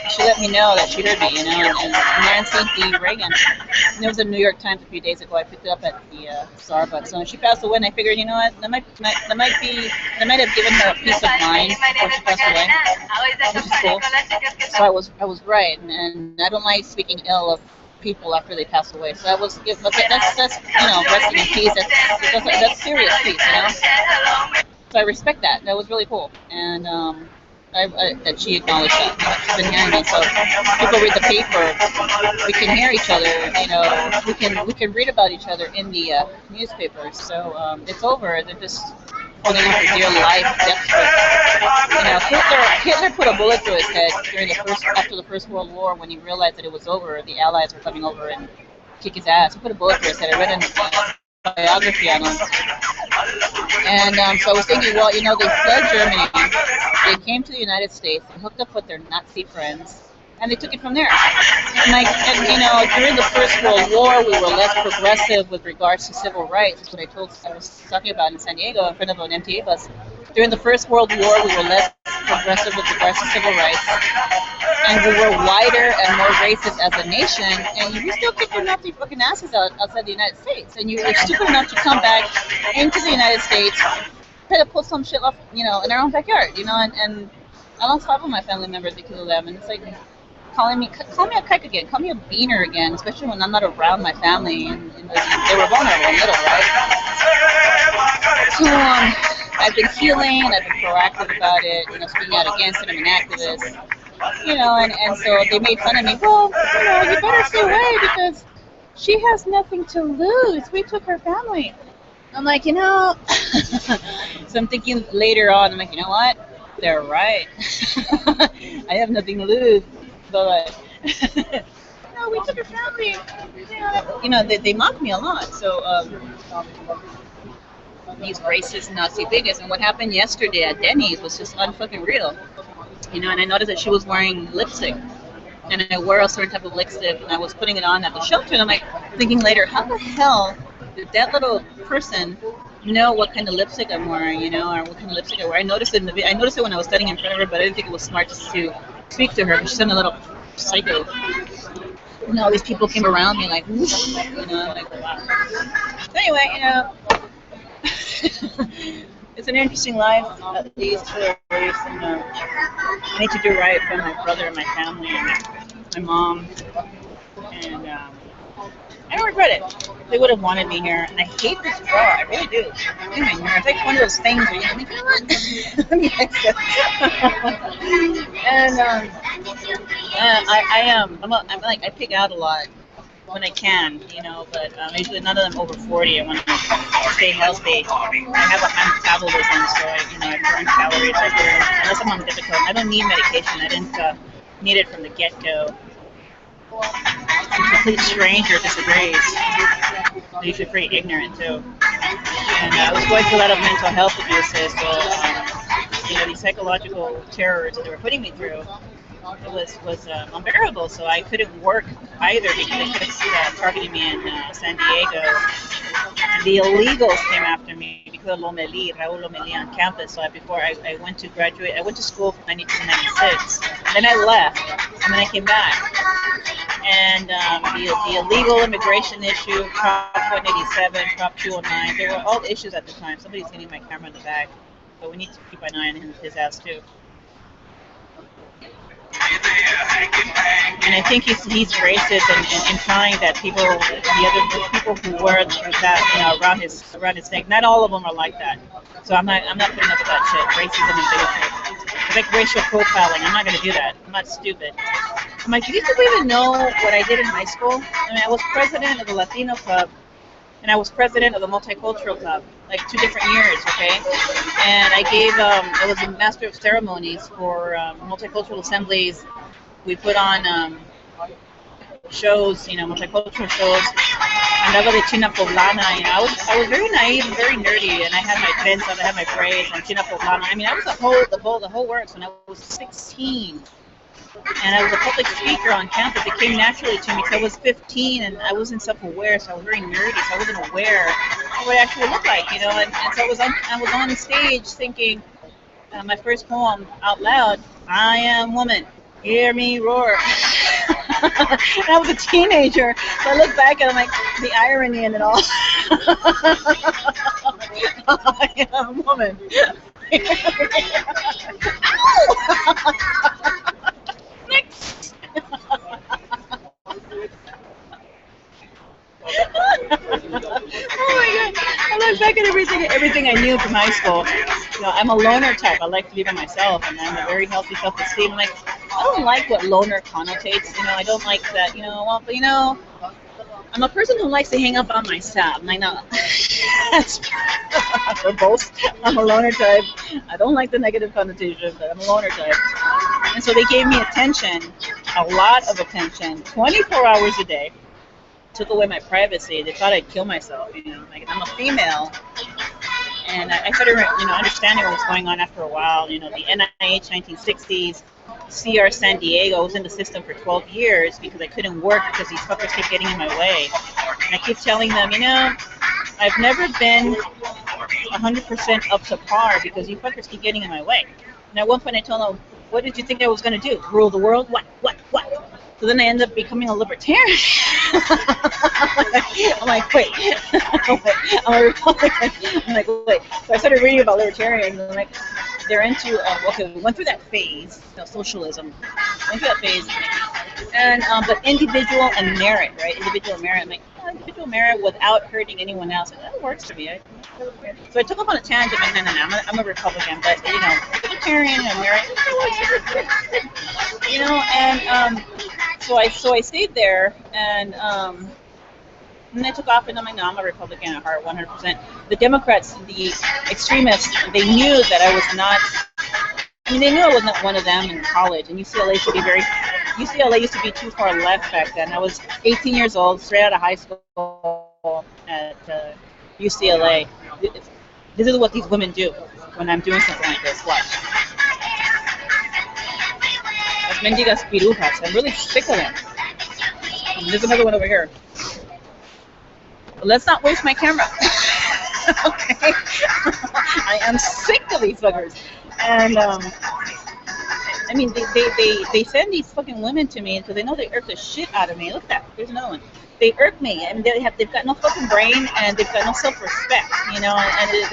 she let me know that she heard me. You know, and Nancy D. Reagan. And it was in the New York Times a few days ago. I picked it up at the Starbucks. So when she passed away, and I figured, you know what, that might have given her a peace of mind before she passed away, which is cool. So I was right, and I don't like speaking ill of people after they pass away. So that's you know, resting in peace. That's serious peace, you know. So I respect that. That was really cool, and that she acknowledged that. You know, she's been hearing me. So people read the paper. We can hear each other. You know, we can read about each other in the newspapers. So it's over. They're just holding on for dear life, desperate. You know, Hitler put a bullet through his head after the First World War when he realized that it was over. The Allies were coming over and kick his ass. He put a bullet through his head. I read a biography on him. And so I was thinking, well, you know, they fled Germany. They came to the United States and hooked up with their Nazi friends. And they took it from there. And you know, during the First World War, we were less progressive with regards to civil rights. That's what I was talking about in San Diego in front of an MTA bus. During the First World War, we were less progressive with regards to civil rights. And we were whiter and more racist as a nation. And we still kick your Nazi fucking asses outside the United States. And you're stupid enough to come back into the United States, try to pull some shit off, you know, in our own backyard, you know. And I lost 5 of my family members because of them. And it's like, call me a kike again, call me a beaner again, especially when I'm not around my family and they were vulnerable and little, right? So I've been healing and I've been proactive about it, you know, speaking out against it. I'm an activist, you know, and so they made fun of me. Well, you know, you better stay away because she has nothing to lose. We took her family. I'm like, you know, so I'm thinking later on, I'm like, you know what? They're right. I have nothing to lose. But no, we took her family. You know, they mock me a lot. So these racist Nazi bigots. And what happened yesterday at Denny's was just unfucking real. You know, and I noticed that she was wearing lipstick, and I wear a certain type of lipstick, and I was putting it on at the shelter. And I'm like thinking later, how the hell did that little person know what kind of lipstick I'm wearing? You know, or what kind of lipstick I wear? I noticed it when I was standing in front of her, but I didn't think it was smart just to speak to her. She sounded a little psycho. And all these people came around me like, whoosh, you know, like, wow. So anyway, you know, it's an interesting life, at least for you know, I need to do right by my brother and my family and my mom. And I don't regret it. They would have wanted me here, and I hate this job. I really do. Anyway, it's like one of those things where you know what? Let me exit. And I am. I'm like I pig out a lot when I can, you know, but usually none of them over 40. I want to stay healthy. I have a high metabolism, so I burn calories. Unless I'm on difficult. I don't need medication. I didn't need it from the get-go. A complete stranger disagrees. They're usually pretty ignorant too. And I was going through a lot of mental health abuses, so these psychological terrors that they were putting me through. It was unbearable, so I couldn't work either because they kept targeting me in San Diego. And the illegals came after me because of Raul Lomelí on campus. So before I went to graduate, I went to school from 92 to 96. Then I left, and then I came back. And the illegal immigration issue, Prop 187, Prop 209, they were all issues at the time. Somebody's getting my camera in the back, so we need to keep an eye on his ass too. And I think he's racist and implying that the other people who were that around his neck, not all of them are like that. So I'm not putting up with that shit. Racism and bigotry. It's like racial profiling. I'm not gonna do that. I'm not stupid. I'm like, do you people even know what I did in high school? I mean, I was president of the Latino club, and I was president of the multicultural club, like 2 different years, okay? And I gave, I was a master of ceremonies for multicultural assemblies. We put on shows, multicultural shows. Andaba de China Poblana, I was very naive and very nerdy, and I had my trenzas, I had my braids, and China Poblana. I mean, I was the whole works when I was 16. And I was a public speaker on campus. It came naturally to me because I was 15 and I wasn't self-aware, so I was very nerdy, so I wasn't aware of what it actually looked like, and so I was on stage thinking my first poem out loud, I am woman, hear me roar. And I was a teenager, so I look back and I'm like, the irony in it all. I am woman. Next. Oh my god! I look back at everything I knew from high school. I'm a loner type. I like to be by myself, and I'm a very healthy self-esteem. Like, I don't like what loner connotates. I don't like that. I'm a person who likes to hang up on myself. I know that's verbose. I'm a loner type. I don't like the negative connotation, but I'm a loner type. And so they gave me attention, a lot of attention, 24 hours a day. Took away my privacy. They thought I'd kill myself. Like I'm a female. And I started, understanding what was going on after a while. The NIH 1960s, CR San Diego. I was in the system for 12 years because I couldn't work because these fuckers kept getting in my way. And I keep telling them, I've never been 100% up to par because you fuckers keep getting in my way. And at one point I told them, what did you think I was going to do? Rule the world? What? So then I ended up becoming a libertarian. I'm like, wait. I'm a Republican. I'm like, wait. So I started reading about libertarians, and I'm like, they're into, we went through that phase, socialism. Went through that phase. And, but individual and merit, right? Individual merit. I'm like, individual merit without hurting anyone else. And that works for me. So I took off on a tangent. No. I'm a Republican, but, libertarian and merit. And, so I stayed there, and then I took off, and I'm like, no, I'm a Republican at heart, 100%. The Democrats, the extremists, they knew that I was not. They knew I wasn't one of them in college, and UCLA used to be too far left back then. I was 18 years old, straight out of high school at UCLA. This is what these women do when I'm doing something like this. Watch. Mendigas pirujas. I'm really sick of them. There's another one over here. But let's not waste my camera. Okay? I am sick of these fuckers. And, they send these fucking women to me because they know they irk the shit out of me. Look at that. There's another one. They irk me, and they've got no fucking brain, and they've got no self-respect, and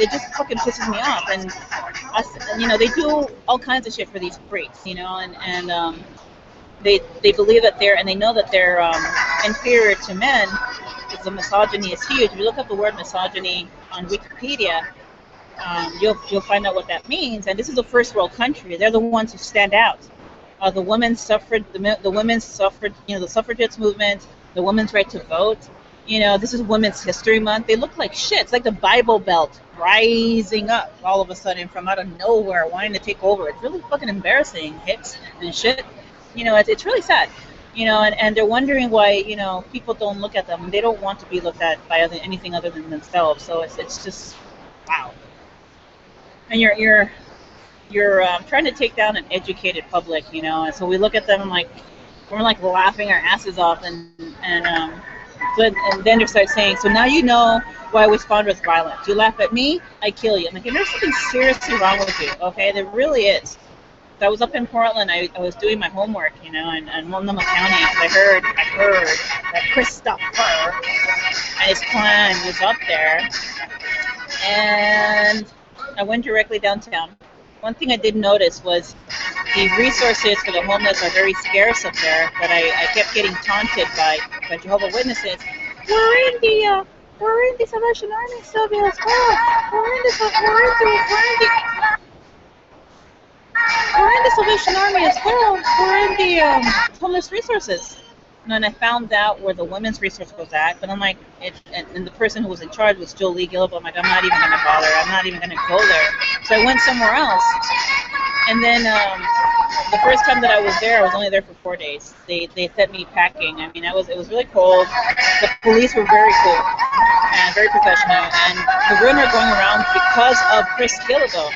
it just fucking pisses me off. And they do all kinds of shit for these freaks, and they believe that they know that they're inferior to men, because the misogyny is huge. If you look up the word misogyny on Wikipedia, you'll find out what that means. And this is a first world country. They're the ones who stand out. The women's suffrage, the women's suffrage, the suffragettes movement, the women's right to vote. This is Women's History Month. They look like shit. It's like the Bible Belt rising up all of a sudden from out of nowhere, wanting to take over. It's really fucking embarrassing, hips and shit. It's really sad. And they're wondering why, people don't look at them. They don't want to be looked at by anything other than themselves. So it's just, wow. And you're trying to take down an educated public, and so we look at them and we're laughing our asses off, and then they start saying, so now you know why we respond with violence. You laugh at me, I kill you. I'm like, there's something seriously wrong with you, okay? There really is. So I was up in Portland. I was doing my homework, in Multnomah County. I heard that Christopher and his clan was up there, and I went directly downtown. One thing I did notice was the resources for the homeless are very scarce up there, but I kept getting taunted by Jehovah's Witnesses. We're in the Salvation Army, Sylvia, as well. We're in the Salvation Army as well. We're in the homeless resources. And I found out where the women's resource was at, but I'm like, and the person who was in charge was still legal, but I'm like, I'm not even going to bother. I'm not even going to go there. So I went somewhere else. And then the first time that I was there, I was only there for 4 days. They sent me packing. I mean, it was really cold. The police were very cool and very professional. And the rumor going around because of Chris Killigo.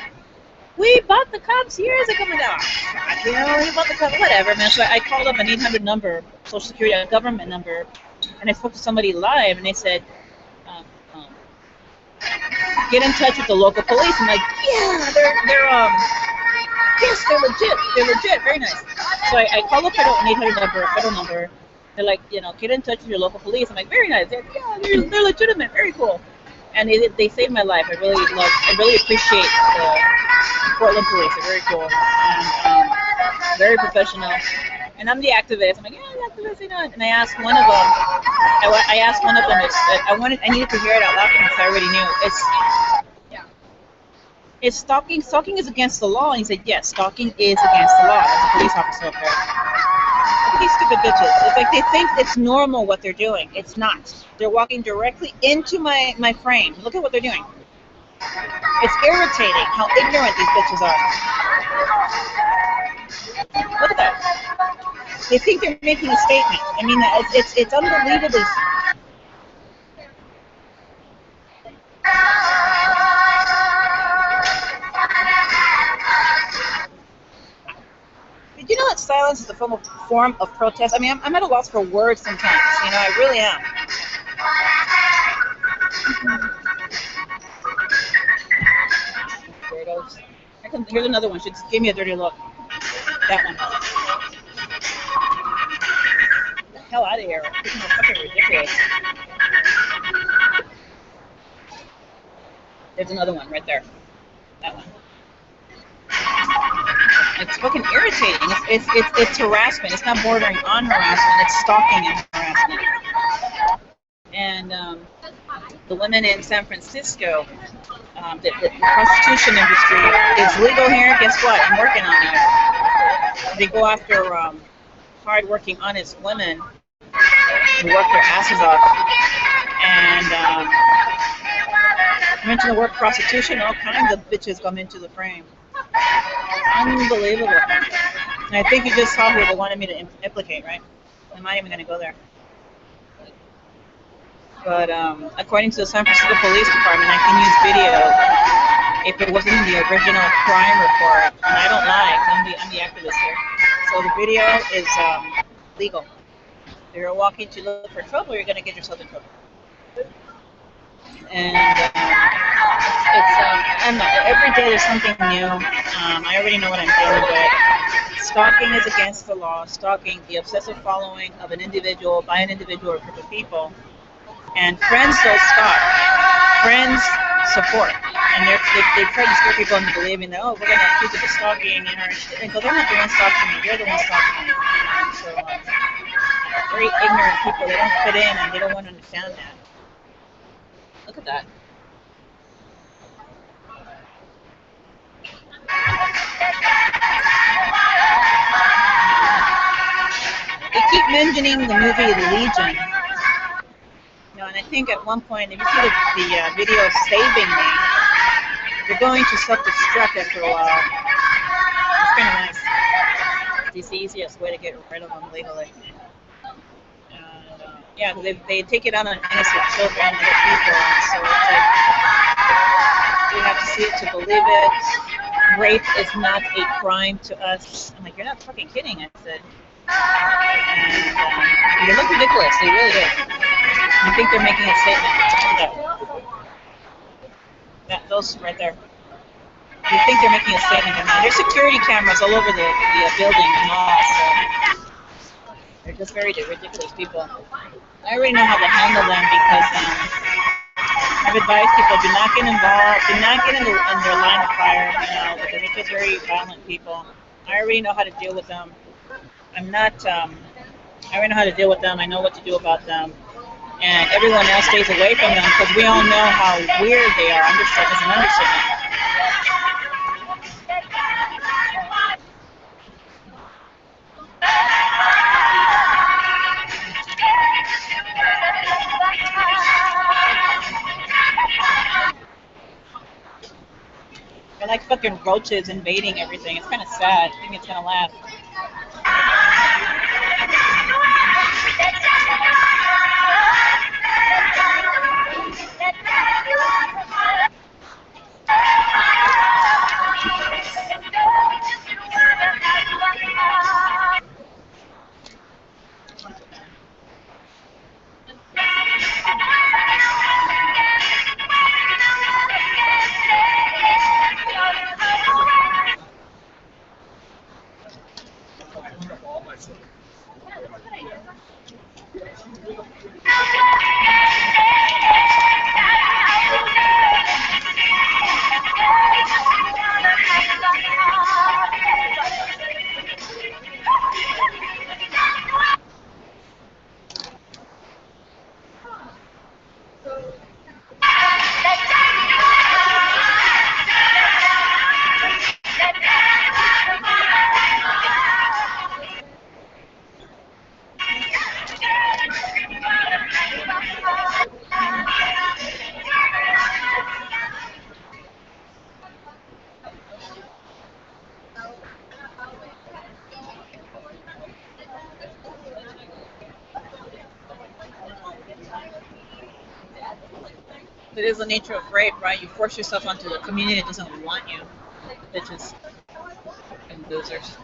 We bought the cops years ago. We bought the cops, whatever, man. So I called up an 800 number, Social Security, a government number, and I spoke to somebody live, and they said, get in touch with the local police. I'm like, yeah, yes, they're legit, very nice. So I called up an 800 number, a federal number. They're like, get in touch with your local police. I'm like, very nice. They're legitimate, very cool. And they saved my life. I really appreciate the Portland police. They're very cool and very professional. And I'm the activist. I'm like, yeah, I'm the activist, And I asked one of them. I needed to hear it out loud because I already knew. It's stalking. Stalking is against the law. And he said, yes, stalking is against the law. There's a police officer up there. These stupid bitches. It's like they think it's normal what they're doing. It's not. They're walking directly into my frame. Look at what they're doing. It's irritating how ignorant these bitches are. Look at that. They think they're making a statement. I mean, it's unbelievably. Did you know that silence is a form of protest? I mean, I'm at a loss for words sometimes. I really am. Weirdos. Here's another one. She just gave me a dirty look. That one. Get the hell out of here. This is fucking ridiculous. There's another one right there. That one. It's fucking irritating. It's harassment. It's not bordering on harassment. It's stalking and harassment. And the women in San Francisco, the prostitution industry is legal here. Guess what? I'm working on it. They go after hard-working, honest women who work their asses off. And mention the word prostitution, all kinds of bitches come into the frame. Unbelievable. And I think you just saw who they wanted me to implicate, right? I'm not even going to go there. But according to the San Francisco Police Department, I can use video if it wasn't in the original crime report. And I don't lie. I'm the activist here. So the video is legal. If you're walking to look for trouble, you're going to get yourself in trouble. And every day there's something new. I already know what I'm doing, but stalking is against the law. Stalking, the obsessive following of an individual by an individual or group of people. And friends don't stalk. Friends support. And they try to scare people into believing that, we're going to accuse you of stalking. And go, they're not the ones stalking me. You're the ones stalking me. So very ignorant people. They don't fit in and they don't want to understand that. Look at that. They keep mentioning the movie Legion. You know, and I think at one point, if you see the video Saving Me, you're going to self-destruct after a while. It's kind of nice. It's the easiest way to get rid of them legally. And, yeah, they take it out on innocent children and other people, and so it's like, you have to see it to believe it. Rape is not a crime to us. I'm like, you're not fucking kidding, I said. And they look ridiculous, they really do. I think they're making a statement. Those right there. You think they're making a statement. There's security cameras all over the building and all, so they're just very ridiculous people. I already know how to handle them because I've advised people, do not get involved, do not get in their line of fire, you know, because they're just very violent people. I already know how to deal with them. I already know how to deal with them. I know what to do about them. And everyone else stays away from them because we all know how weird they are. Understood as an understatement. They're like fucking roaches invading everything. It's kind of sad. I think it's gonna laugh. It is the nature of rape, right? You force yourself onto a community that doesn't want you. Bitches and losers.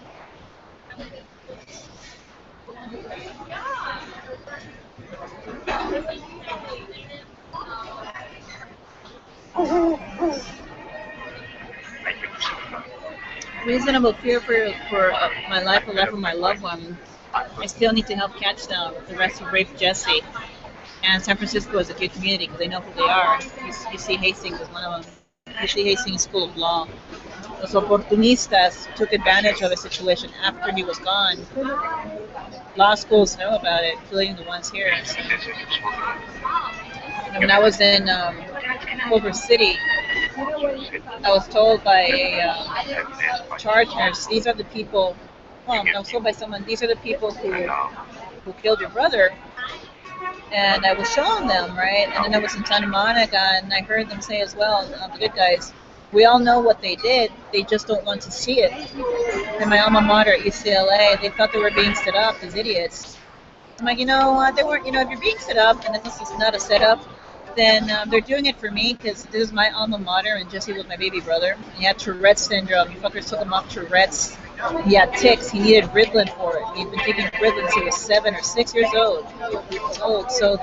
Reasonable fear for my life or life of my loved one. I still need to help catch them. The rest of Rape Jesse. And San Francisco is a good community because they know who they are. You see Hastings is one of them. You see Hastings School of Law. Los oportunistas took advantage of the situation after he was gone. Law schools know about it, including the ones here. So, when I was in Culver City, I was told by a charge nurse, these are the people, I was told by someone, these are the people who killed your brother. And I was showing them, right? And then I was in Santa Monica, and I heard them say as well, the good guys, we all know what they did, they just don't want to see it. In my alma mater at UCLA, they thought they were being set up, these idiots. I'm like, they weren't, if you're being set up, and this is not a setup, then they're doing it for me, because this is my alma mater, and Jesse was my baby brother. He had Tourette's syndrome. You fuckers took him off Tourette's. He had tics. He needed Ritalin for it. He'd been taking Ritalin since he was 7 or 6 years old. So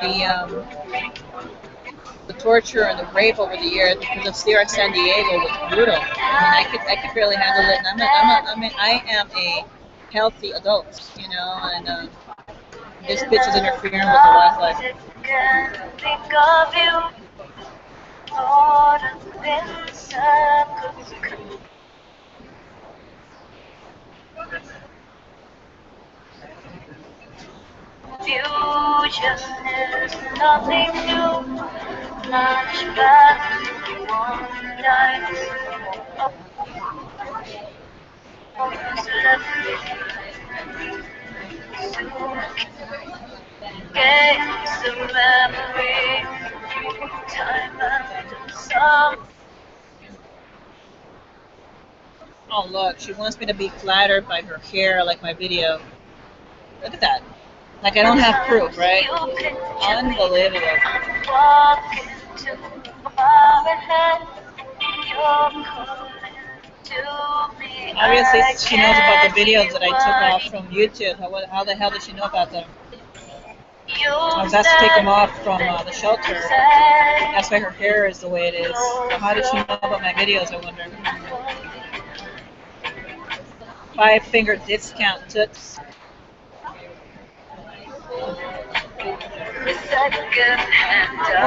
the torture and the rape over the years because of CR San Diego was brutal. I mean, I could barely handle it, and I am a healthy adult, and this bitch is interfering with the wildlife. Fusion is nothing new, much better one night. Almost left gaze of memory, time after some. Oh look, she wants me to be flattered by her hair like my video. Look at that. Like I don't have proof, right? Unbelievable. Obviously, she knows about the videos that I took off from YouTube. How the hell does she know about them? I was asked to take them off from the shelter. That's why her hair is the way it is. How did she know about my videos, I wonder? 5-finger discount tips. Well,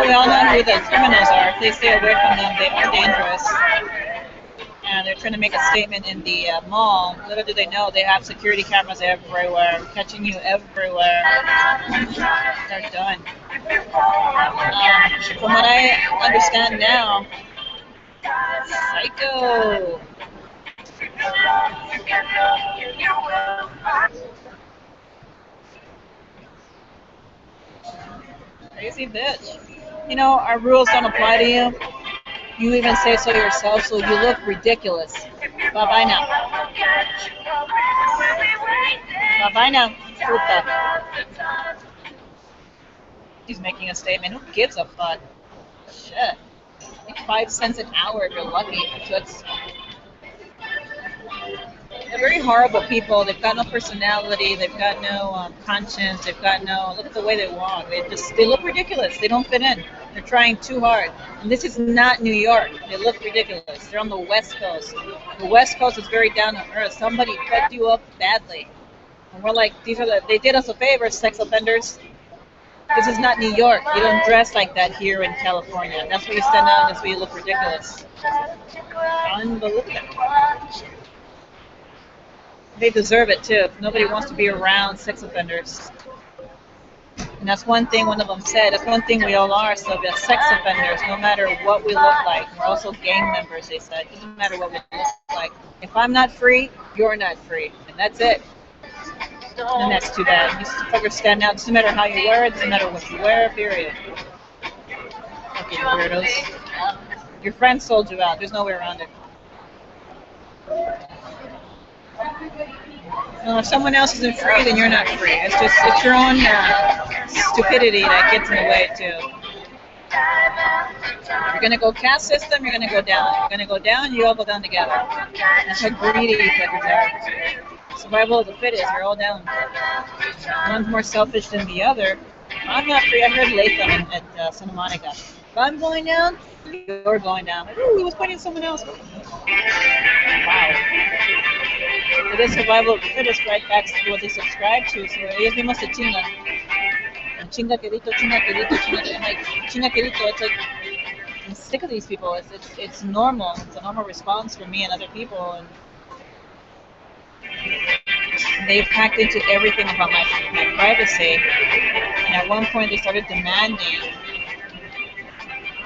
we all know who the criminals are. Please stay away from them. They are dangerous. And they're trying to make a statement in the mall. Little do they know they have security cameras everywhere, catching you everywhere. They're done. From what I understand now, psycho. Crazy bitch. You know, our rules don't apply to you. You even say so yourself, so you look ridiculous. Bye-bye now. Bye-bye now. Puta. She's making a statement. Who gives a fuck? Shit. Like 5 cents an hour if you're lucky. Toots. They're very horrible people. They've got no personality. They've got no conscience. They've got no. Look at the way they walk. They look ridiculous. They don't fit in. They're trying too hard. And this is not New York. They look ridiculous. They're on the West Coast. The West Coast is very down to earth. Somebody fucked you up badly, and we're like, they did us a favor, sex offenders. This is not New York. You don't dress like that here in California. That's where you stand out. That's where you look ridiculous. Unbelievable. They deserve it too. Nobody wants to be around sex offenders. And that's one thing one of them said. That's one thing we all are, Sylvia. Sex offenders, no matter what we look like. We're also gang members, they said. It doesn't matter what we look like. If I'm not free, you're not free. And that's it. And that's too bad. These fuckers stand out. Doesn't matter how you wear it. Doesn't matter what you wear, period. Fucking weirdos. Your friend sold you out. There's no way around it. If someone else isn't free, then you're not free. It's your own stupidity that gets in the way too. You're gonna go caste system, you're gonna go down. You're gonna go down, you all go down together. That's how greedy you fuckers are. Survival of the fittest, you're all down. One's more selfish than the other. I'm not free. I heard Latham at Santa Monica. If I'm going down, you're going down. Ooh, he was pointing at someone else. Wow. It is survival of the fittest, right back to what they subscribe to. So ellos mismos se chingan. Chinga quedito, chinga quedito, chinga quedito. I'm like, chinga quedito. It's like, I'm sick of these people. It's normal. It's a normal response for me and other people. And they've hacked into everything about my privacy. And at one point, they started demanding.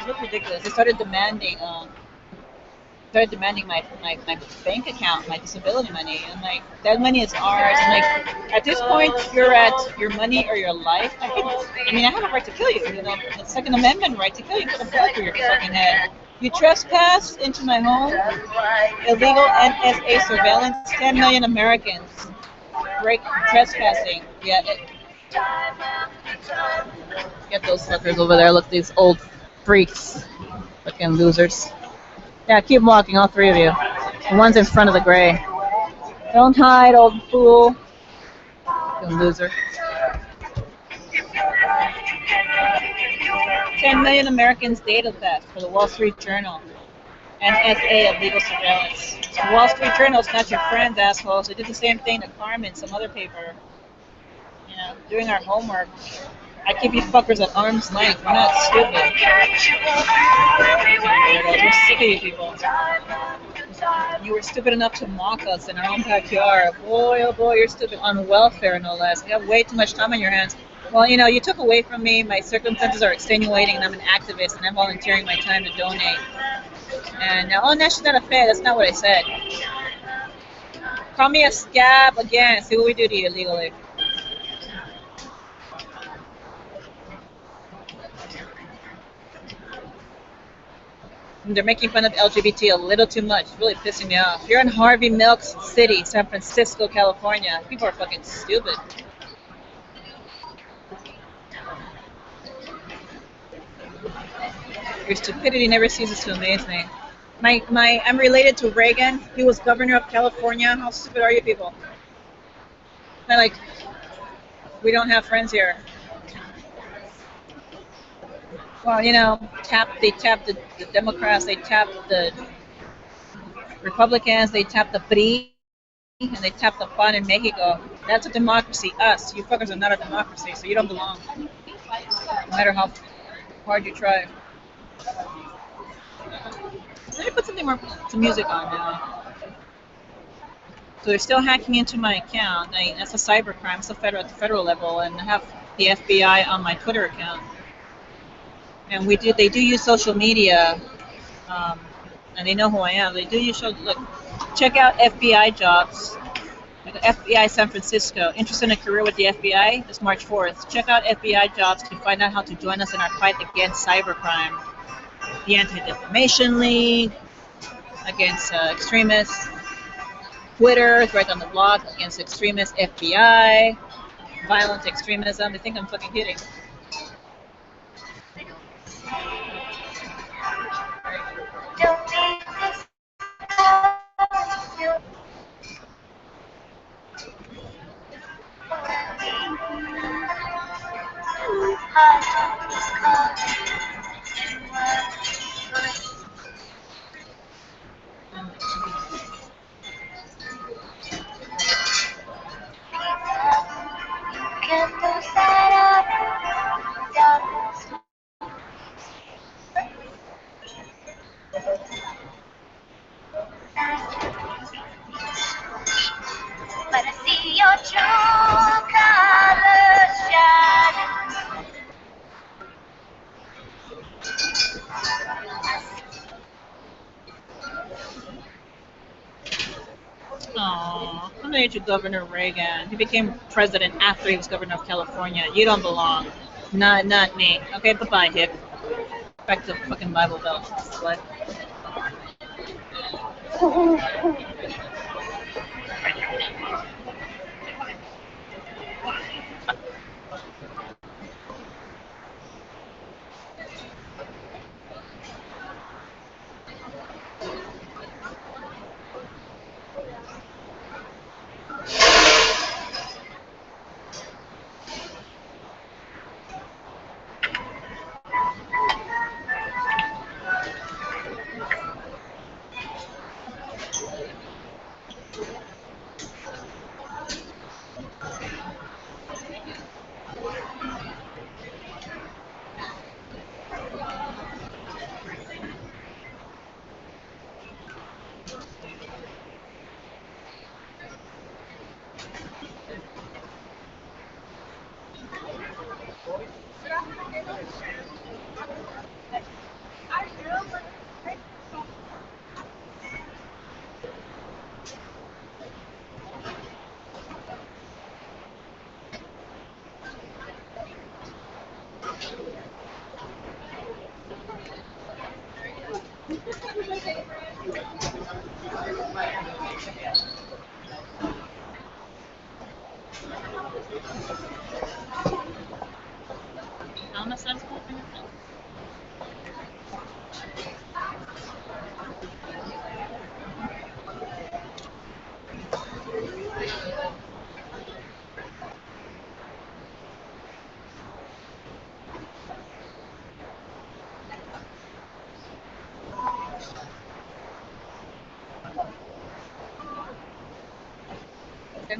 It looked ridiculous. They started demanding my bank account, my disability money. And like, that money is ours. And like, at this point, you're at your money or your life. I have a right to kill you. You know, the Second Amendment right to kill you. Put a bullet through your fucking head. You trespass into my home. Illegal NSA surveillance. 10 million Americans break trespassing. Yeah. Get those fuckers over there. Look, these old freaks. Fucking losers. Yeah, keep walking, all three of you. The one's in front of the gray. Don't hide, old fool. You loser. 10 million Americans data theft for the Wall Street Journal. NSA of legal surveillance. The Wall Street Journal is not your friends, assholes. They did the same thing to Carmen, some other paper. You know, doing our homework. I keep you fuckers at arm's length. We're not stupid. We're sick of you people. You were stupid enough to mock us in our own backyard. Boy, oh boy, you're stupid. On welfare, no less. You have way too much time on your hands. Well, you know, you took away from me. My circumstances are extenuating, and I'm an activist, and I'm volunteering my time to donate. And oh, no, she's not a fed. That's not what I said. Call me a scab again. See what we do to you legally. And they're making fun of LGBT a little too much. It's really pissing me off. You're in Harvey Milk City, San Francisco, California. People are fucking stupid. Your stupidity never ceases to amaze me. I'm related to Reagan. He was governor of California. How stupid are you people? I like, we don't have friends here. Well, you know, they tapped the Democrats, they tapped the Republicans, they tapped the PRI, and they tapped the PAN in Mexico. That's a democracy. Us, you fuckers are not a democracy, so you don't belong. No matter how hard you try. Let me put some music on now. So they're still hacking into my account. That's a cybercrime. It's at the federal level, and I have the FBI on my Twitter account. And they do use social media, and they know who I am. They do use look. Check out FBI jobs. Like FBI San Francisco. Interested in a career with the FBI? It's March 4th. Check out FBI jobs to find out how to join us in our fight against cybercrime. The Anti-Defamation League, against extremists. Twitter is right on the blog, against extremists. FBI, violent extremism. They think I'm fucking kidding. But I see your true colors shining. Aww, I'm related to Governor Reagan. He became president after he was governor of California. You don't belong. Not me. Okay, bye-bye, hick. Back to fucking Bible Belt. Slut. How much that's called? Okay.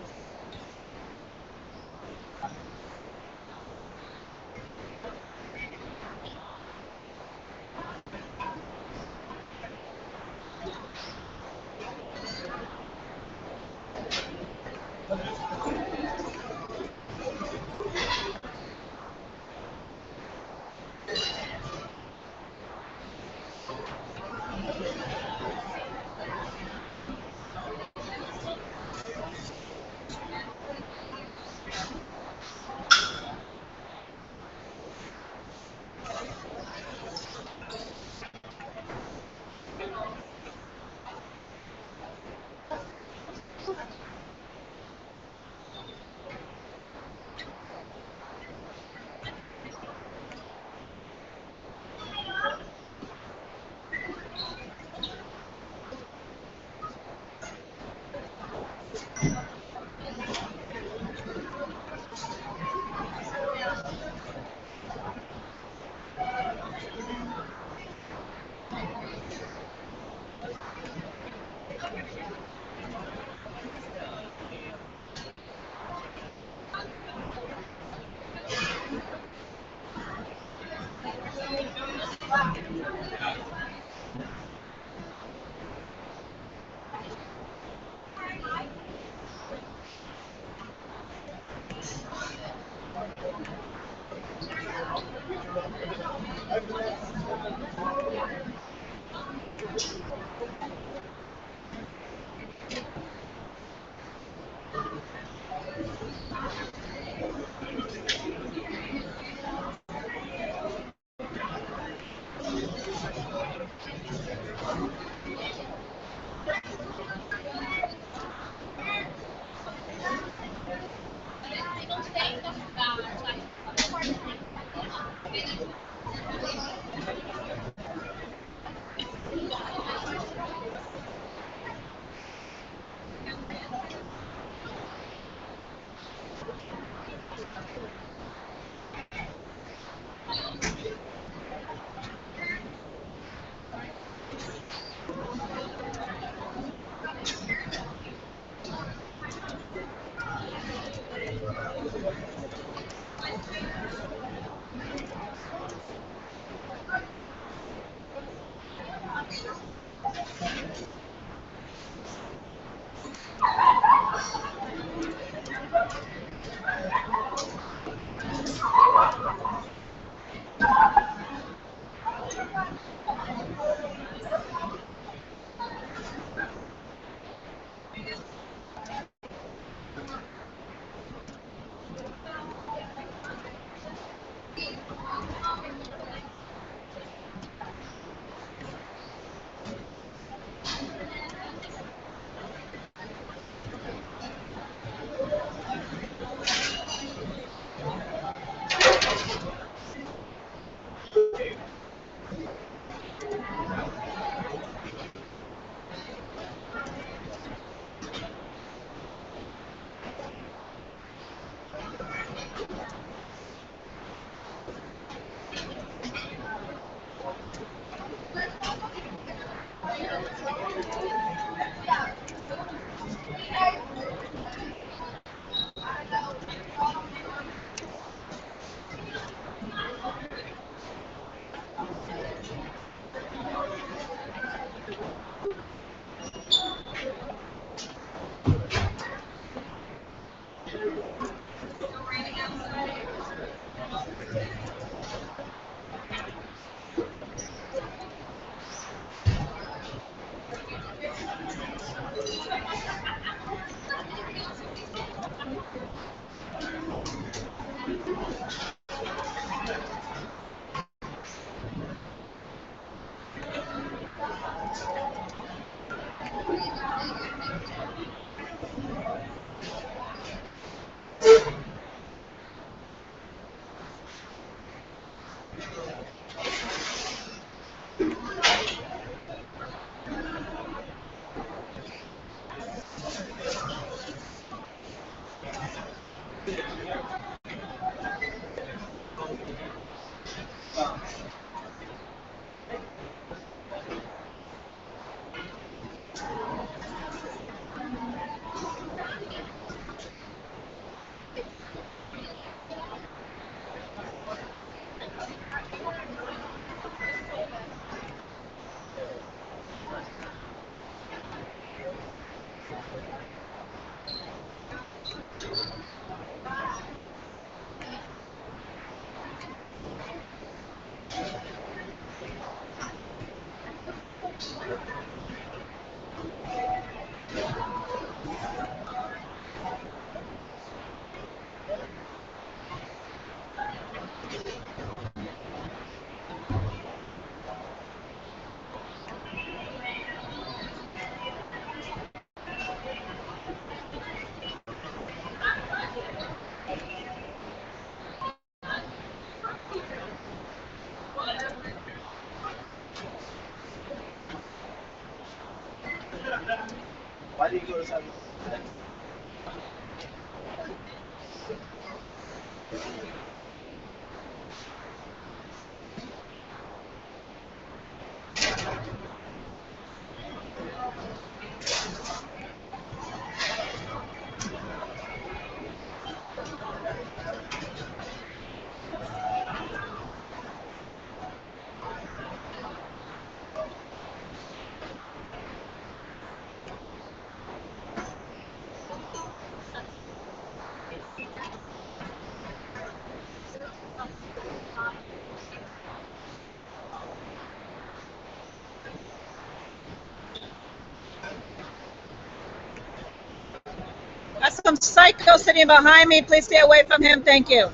some psycho sitting behind me. Please stay away from him. Thank you.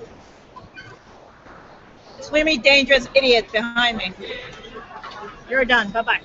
Swimmy, dangerous idiot behind me. You're done. Bye-bye.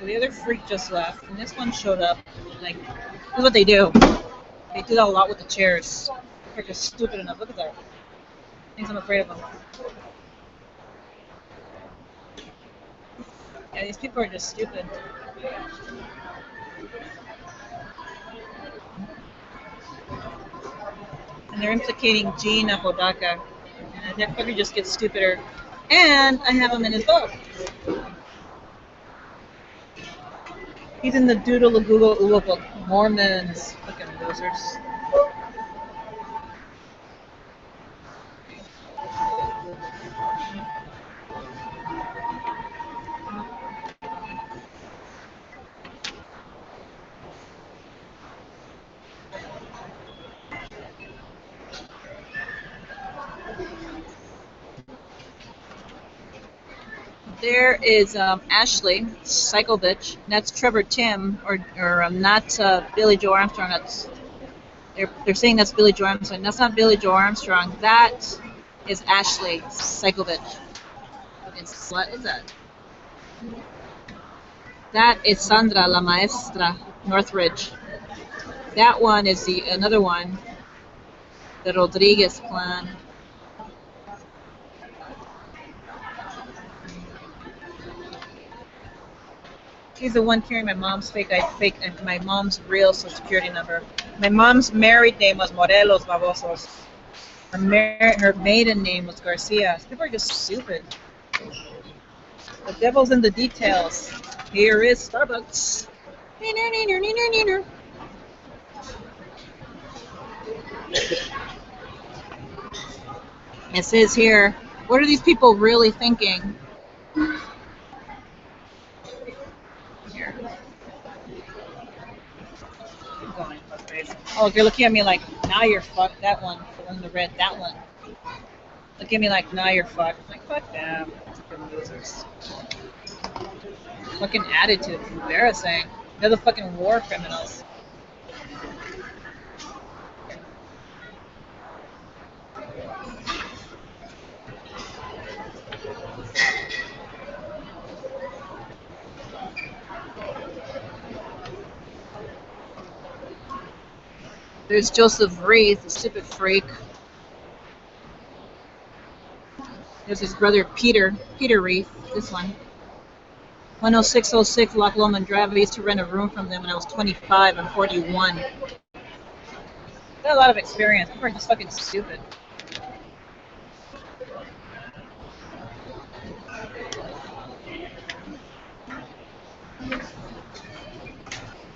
So the other freak just left, and this one showed up. Like, this is what they do. They do that a lot with the chairs. They're just stupid enough. Look at that. Thinks I'm afraid of them. Yeah, these people are just stupid. And they're implicating Gene Apodaca. And that fucker just gets stupider. And I have him in his book. He's in the Doodle Google Uwa book. Mormons. Fucking losers. There is Ashley, psycho bitch. That's Trevor Tim, or not Billy Joe Armstrong. They're saying that's Billy Joe Armstrong. That's not Billy Joe Armstrong. That is Ashley, psycho bitch. Fucking slut. What's that? That is Sandra, la maestra, Northridge. That one is another one, the Rodriguez clan. She's the one carrying my mom's my mom's real Social Security number. My mom's married name was Morelos Babosos. Her maiden name was Garcia. People are just stupid. The devil's in the details. Here is Starbucks. It says here, what are these people really thinking? Here. Oh, you're looking at me like, now you're fucked. That one, the one in the red, that one. Look at me like, now you're fucked. Like, fuck them. Fucking losers. Fucking attitude. Embarrassing. They're the fucking war criminals. There's Joseph Reed, the stupid freak. There's his brother Peter Reed, this one. 10606 Loch Lomond Drive. I used to rent a room from them when I was 25. I'm 41. Got a lot of experience. People are just fucking stupid.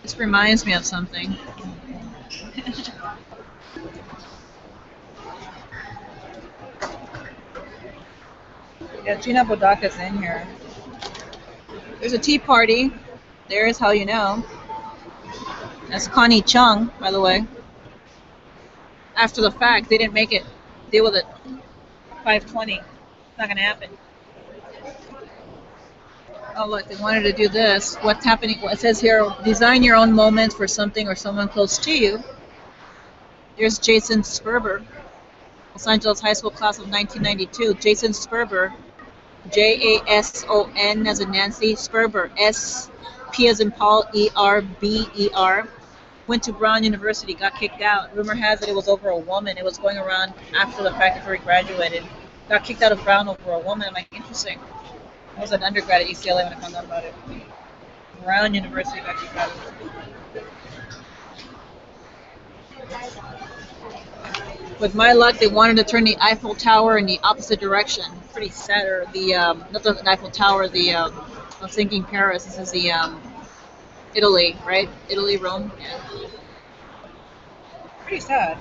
This reminds me of something. Yeah, Gina Bodaka's in here. There's a tea party. There's how you know. That's Connie Chung, by the way. After the fact, they didn't make it. Deal with it. 520. It's not gonna happen. Oh look, they wanted to do this. What's happening? It says here, design your own moments for something or someone close to you. There's Jason Sperber, Los Angeles High School class of 1992. Jason Sperber, Jason as in Nancy, Sperber, SP as in Paul, ERBER. Went to Brown University, got kicked out. Rumor has it was over a woman. It was going around after the fact before he graduated. Got kicked out of Brown over a woman. I'm like, interesting. I was an undergrad at UCLA when I found out about it. Brown University got kicked out. With my luck, they wanted to turn the Eiffel Tower in the opposite direction. Pretty sad. Or the not the Eiffel Tower. I was thinking Paris. This is the Italy, right? Italy, Rome. Yeah. Pretty sad.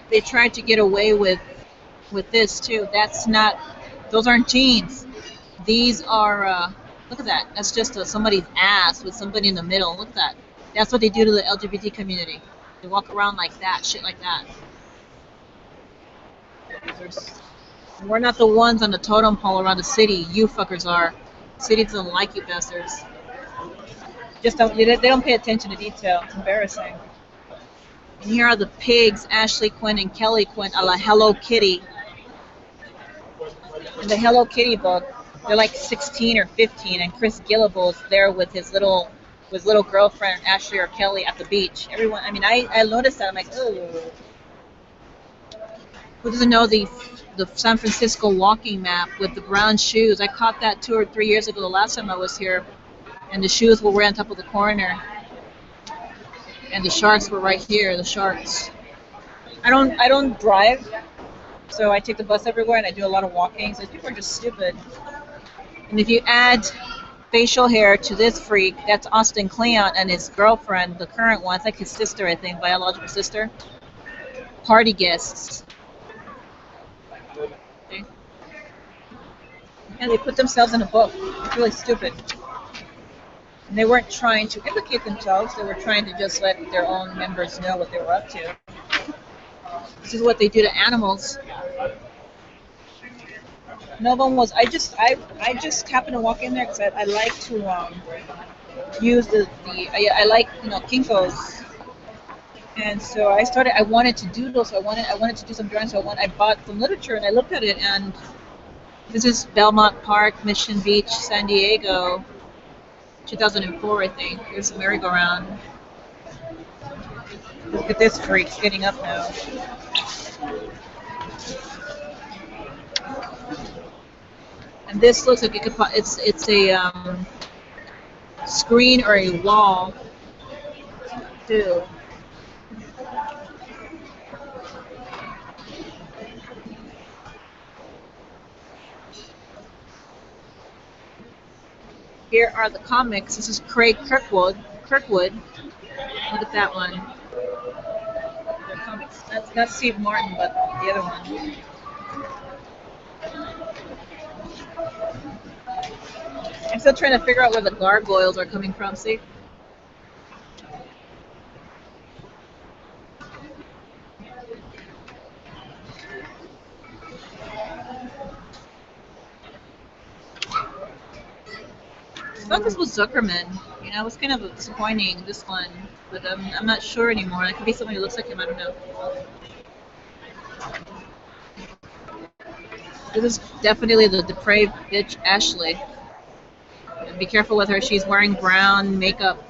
They tried to get away with this too. That's not. Those aren't jeans. These are. Look at that. That's just somebody's ass with somebody in the middle. Look at that. That's what they do to the LGBT community. They walk around like that, shit like that. We're not the ones on the totem pole around the city. You fuckers are. The city doesn't like you bastards. Just don't. They don't pay attention to detail. It's embarrassing. And here are the pigs, Ashley Quinn and Kelly Quinn, a la Hello Kitty. In the Hello Kitty book, they're like 16 or 15, and Chris Gillible's there with his little girlfriend, Ashley or Kelly, at the beach. Everyone, I mean, I noticed that. I'm like, oh. Who doesn't know the San Francisco walking map with the brown shoes? I caught that 2 or 3 years ago, the last time I was here, and the shoes were on top of the corner. And the sharks were right here, the sharks. I don't drive, so I take the bus everywhere and I do a lot of walking, so people are just stupid. And if you add facial hair to this freak, that's Austin Kleon and his girlfriend, the current one, it's like his sister, I think, biological sister. Party guests. Okay. And they put themselves in a book. It's really stupid. And they weren't trying to implicate themselves. They were trying to just let their own members know what they were up to. This is what they do to animals. No one was. I just happened to walk in there because I like to use I like Kinkos, and so I wanted to doodle, so I wanted to do some drawing, so I bought some literature and I looked at it, and this is Belmont Park, Mission Beach, San Diego, 2004, I think. Here's the merry-go-round. Look at this freak getting up now. And this looks like it could. It's a screen or a wall too. Here are the comics. This is Craig Kirkwood. Look at that one. They're comics. That's not Steve Martin, but the other one. I'm still trying to figure out where the gargoyles are coming from. See? I thought this was Zuckerman. You know, it was kind of disappointing, this one. But I'm not sure anymore. It could be somebody who looks like him. I don't know. This is definitely the depraved bitch, Ashley. And be careful with her. She's wearing brown makeup.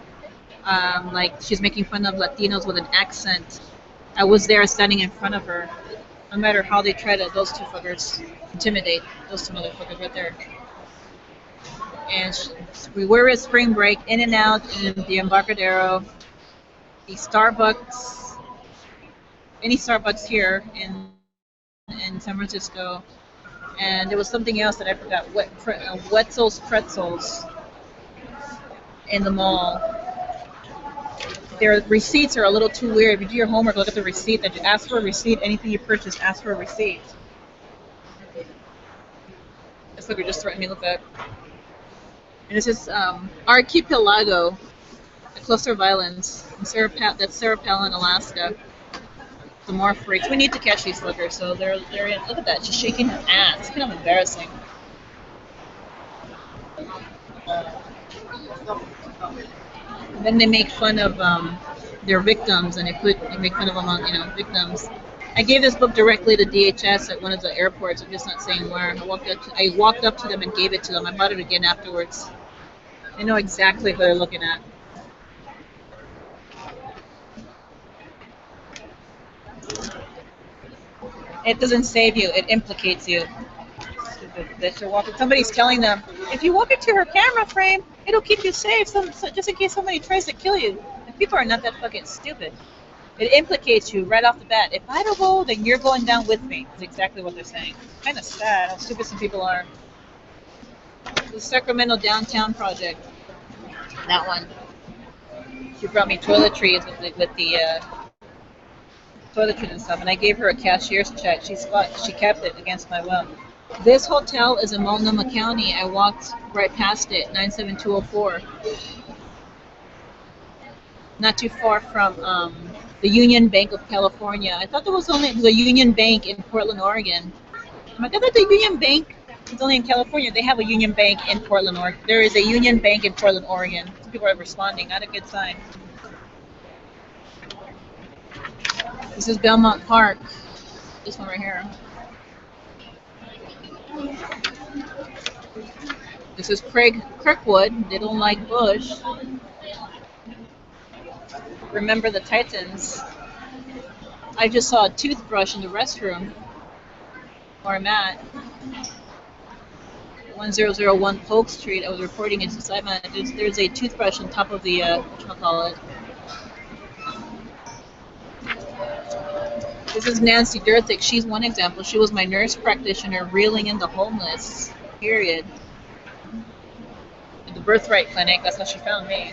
Like she's making fun of Latinos with an accent. I was there standing in front of her. No matter how they try to, those two fuckers intimidate. Those two motherfuckers right there. And we were at spring break, in and out in the Embarcadero, the Starbucks, any Starbucks here in San Francisco, and there was something else that I forgot. Wetzel's Pretzels in the mall. Their receipts are a little too weird. If you do your homework, look at the receipt. That you ask for a receipt. Anything you purchase, ask for a receipt. This fucker just threatened me. Look at that. And this is Archipelago, a cluster of islands. That's Sarah Palin, Alaska. The more freaks. We need to catch these fuckers. So they're in. Look at that. She's shaking her ass. It's kind of embarrassing. And then they make fun of their victims, and they make fun of them on victims. I gave this book directly to DHS at one of the airports. I'm just not saying where. I walked up to them and gave it to them. I bought it again afterwards. I know exactly what they're looking at. It doesn't save you. It implicates you. Stupid bitch. Somebody's telling them, if you walk into her camera frame, it'll keep you safe, so just in case somebody tries to kill you. And people are not that fucking stupid. It implicates you right off the bat. If I don't go, then you're going down with me. That's exactly what they're saying. Kind of sad how stupid some people are. The Sacramento Downtown Project. That one. She brought me toiletries with the toiletries and stuff, and I gave her a cashier's check. She kept it against my will. This hotel is in Multnomah County. I walked right past it, 97204. Not too far from the Union Bank of California. I thought there was only the Union Bank in Portland, Oregon. I'm like, I thought the Union Bank is only in California. They have a Union Bank in Portland, Oregon. There is a Union Bank in Portland, Oregon. Some people are responding. Not a good sign. This is Belmont Park. This one right here. This is Craig Kirkwood. They don't like Bush. Remember the Titans. I just saw a toothbrush in the restroom where I'm at. 1001 Polk Street. I was reporting it to site managers. There's a toothbrush on top of the whatchamacallit. This is Nancy Durthick. She's one example. She was my nurse practitioner reeling in the homeless. Period. At the Birthright Clinic. That's how she found me.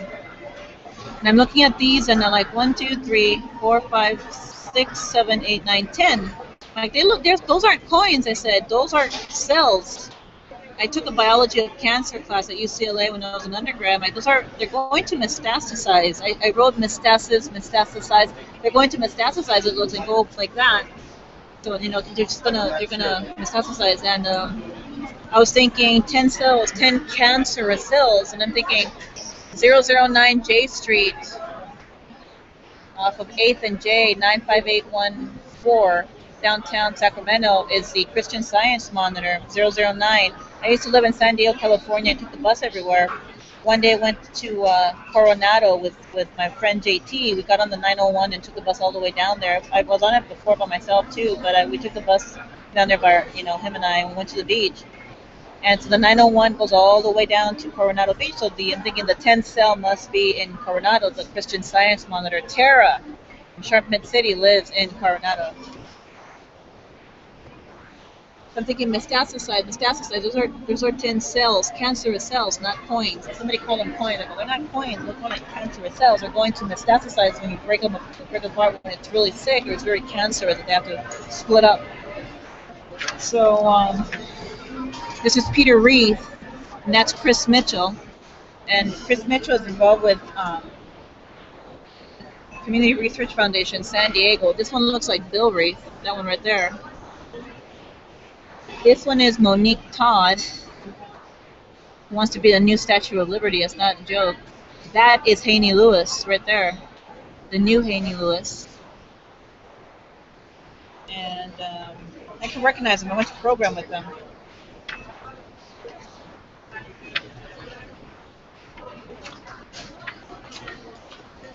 And I'm looking at these, and they're like 1, 2, 3, 4, 5, 6, 7, 8, 9, 10. Like those aren't coins. I said those are cells. I took a biology of cancer class at UCLA when I was an undergrad. They're going to metastasize. I wrote metastasize. They're going to metastasize. It looks and go like that. So they're gonna metastasize. And I was thinking 10 cells, 10 cancerous cells, and I'm thinking 009 J Street off of 8th and J 95814 downtown Sacramento is the Christian Science Monitor 009. I used to live in San Diego, California. I took the bus everywhere. One day I went to Coronado with my friend JT. We got on the 901 and took the bus all the way down there. I was on it before by myself too, but we took the bus down there by him and I, and we went to the beach. And so the 901 goes all the way down to Coronado Beach. So I'm thinking the 10th cell must be in Coronado. The Christian Science Monitor, Tara, from Sharp Mid City, lives in Coronado. So I'm thinking metastasize. Those are 10 cells, cancerous cells, not coins. Somebody called them coins. I go, they're not coins. They're called cancerous cells. They're going to metastasize when you break apart when it's really sick or it's very cancerous. They have to split up. So this is Peter Reith, and that's Chris Mitchell. And Chris Mitchell is involved with Community Research Foundation, San Diego. This one looks like Bill Reith, that one right there. This one is Monique Todd, who wants to be the new Statue of Liberty. It's not a joke. That is Haney Lewis right there, the new Haney Lewis. And I can recognize them. I went to program with them.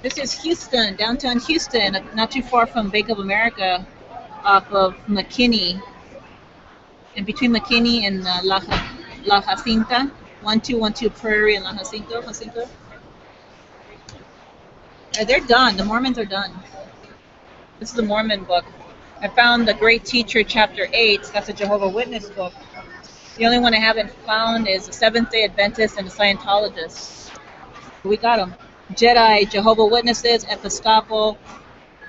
This is Houston, downtown Houston, not too far from Bank of America, off of McKinney. And between McKinney and La Jacinta, 1212 Prairie and La Jacinta. They're done. The Mormons are done. This is the Mormon book. I found The Great Teacher, Chapter 8. That's a Jehovah's Witness book. The only one I haven't found is the Seventh-day Adventist and the Scientologists. We got them. Jedi, Jehovah's Witnesses, Episcopal.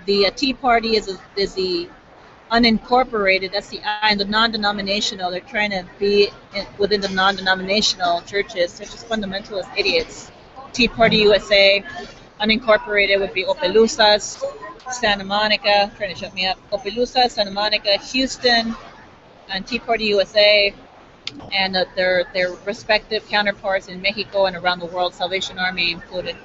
The Tea Party is the unincorporated. That's the I, and the non-denominational. They're trying to be within the non-denominational churches. They're just fundamentalist idiots. Tea Party USA, unincorporated would be Opelousas, Santa Monica, trying to shut me up. Opelousas, Santa Monica, Houston, and Tea Party USA, and their respective counterparts in Mexico and around the world, Salvation Army included.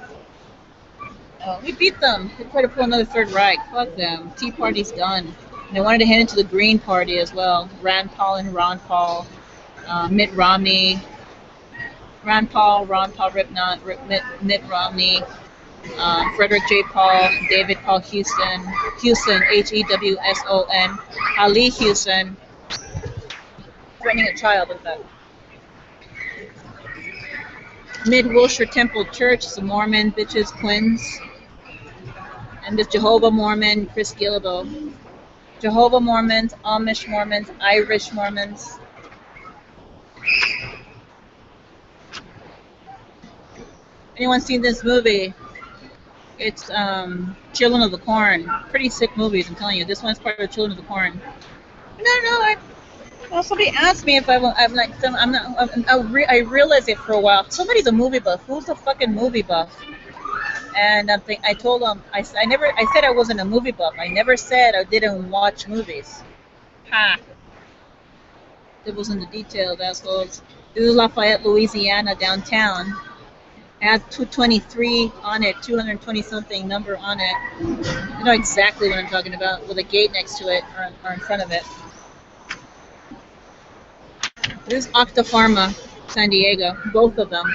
We beat them. They tried to pull another Third Reich. Fuck them. Tea Party's done. And they wanted to head into the Green Party as well. Rand Paul and Ron Paul, Mitt Romney, Ron Paul, Mitt Romney, Frederick J. Paul, David Paul Houston, Hewson, Ali Houston, threatening a child with that. Mid-Wilshire Temple Church, the Mormon bitches, Quins. And this Jehovah Mormon, Chris Gillibo. Jehovah Mormons, Amish Mormons, Irish Mormons. Anyone seen this movie? It's Children of the Corn. Pretty sick movies, I'm telling you. This one's part of Children of the Corn. No. Somebody asked me if I'm like, I'm not. I realized it for a while. Somebody's a movie buff. Who's a fucking movie buff? And I told them, I said I wasn't a movie buff. I never said I didn't watch movies. Ha. It wasn't the details, assholes. This is Lafayette, Louisiana, downtown. It has 223 on it, 220 something number on it. You know exactly what I'm talking about, with a gate next to it or in front of it. This is Octa Pharma, San Diego, both of them.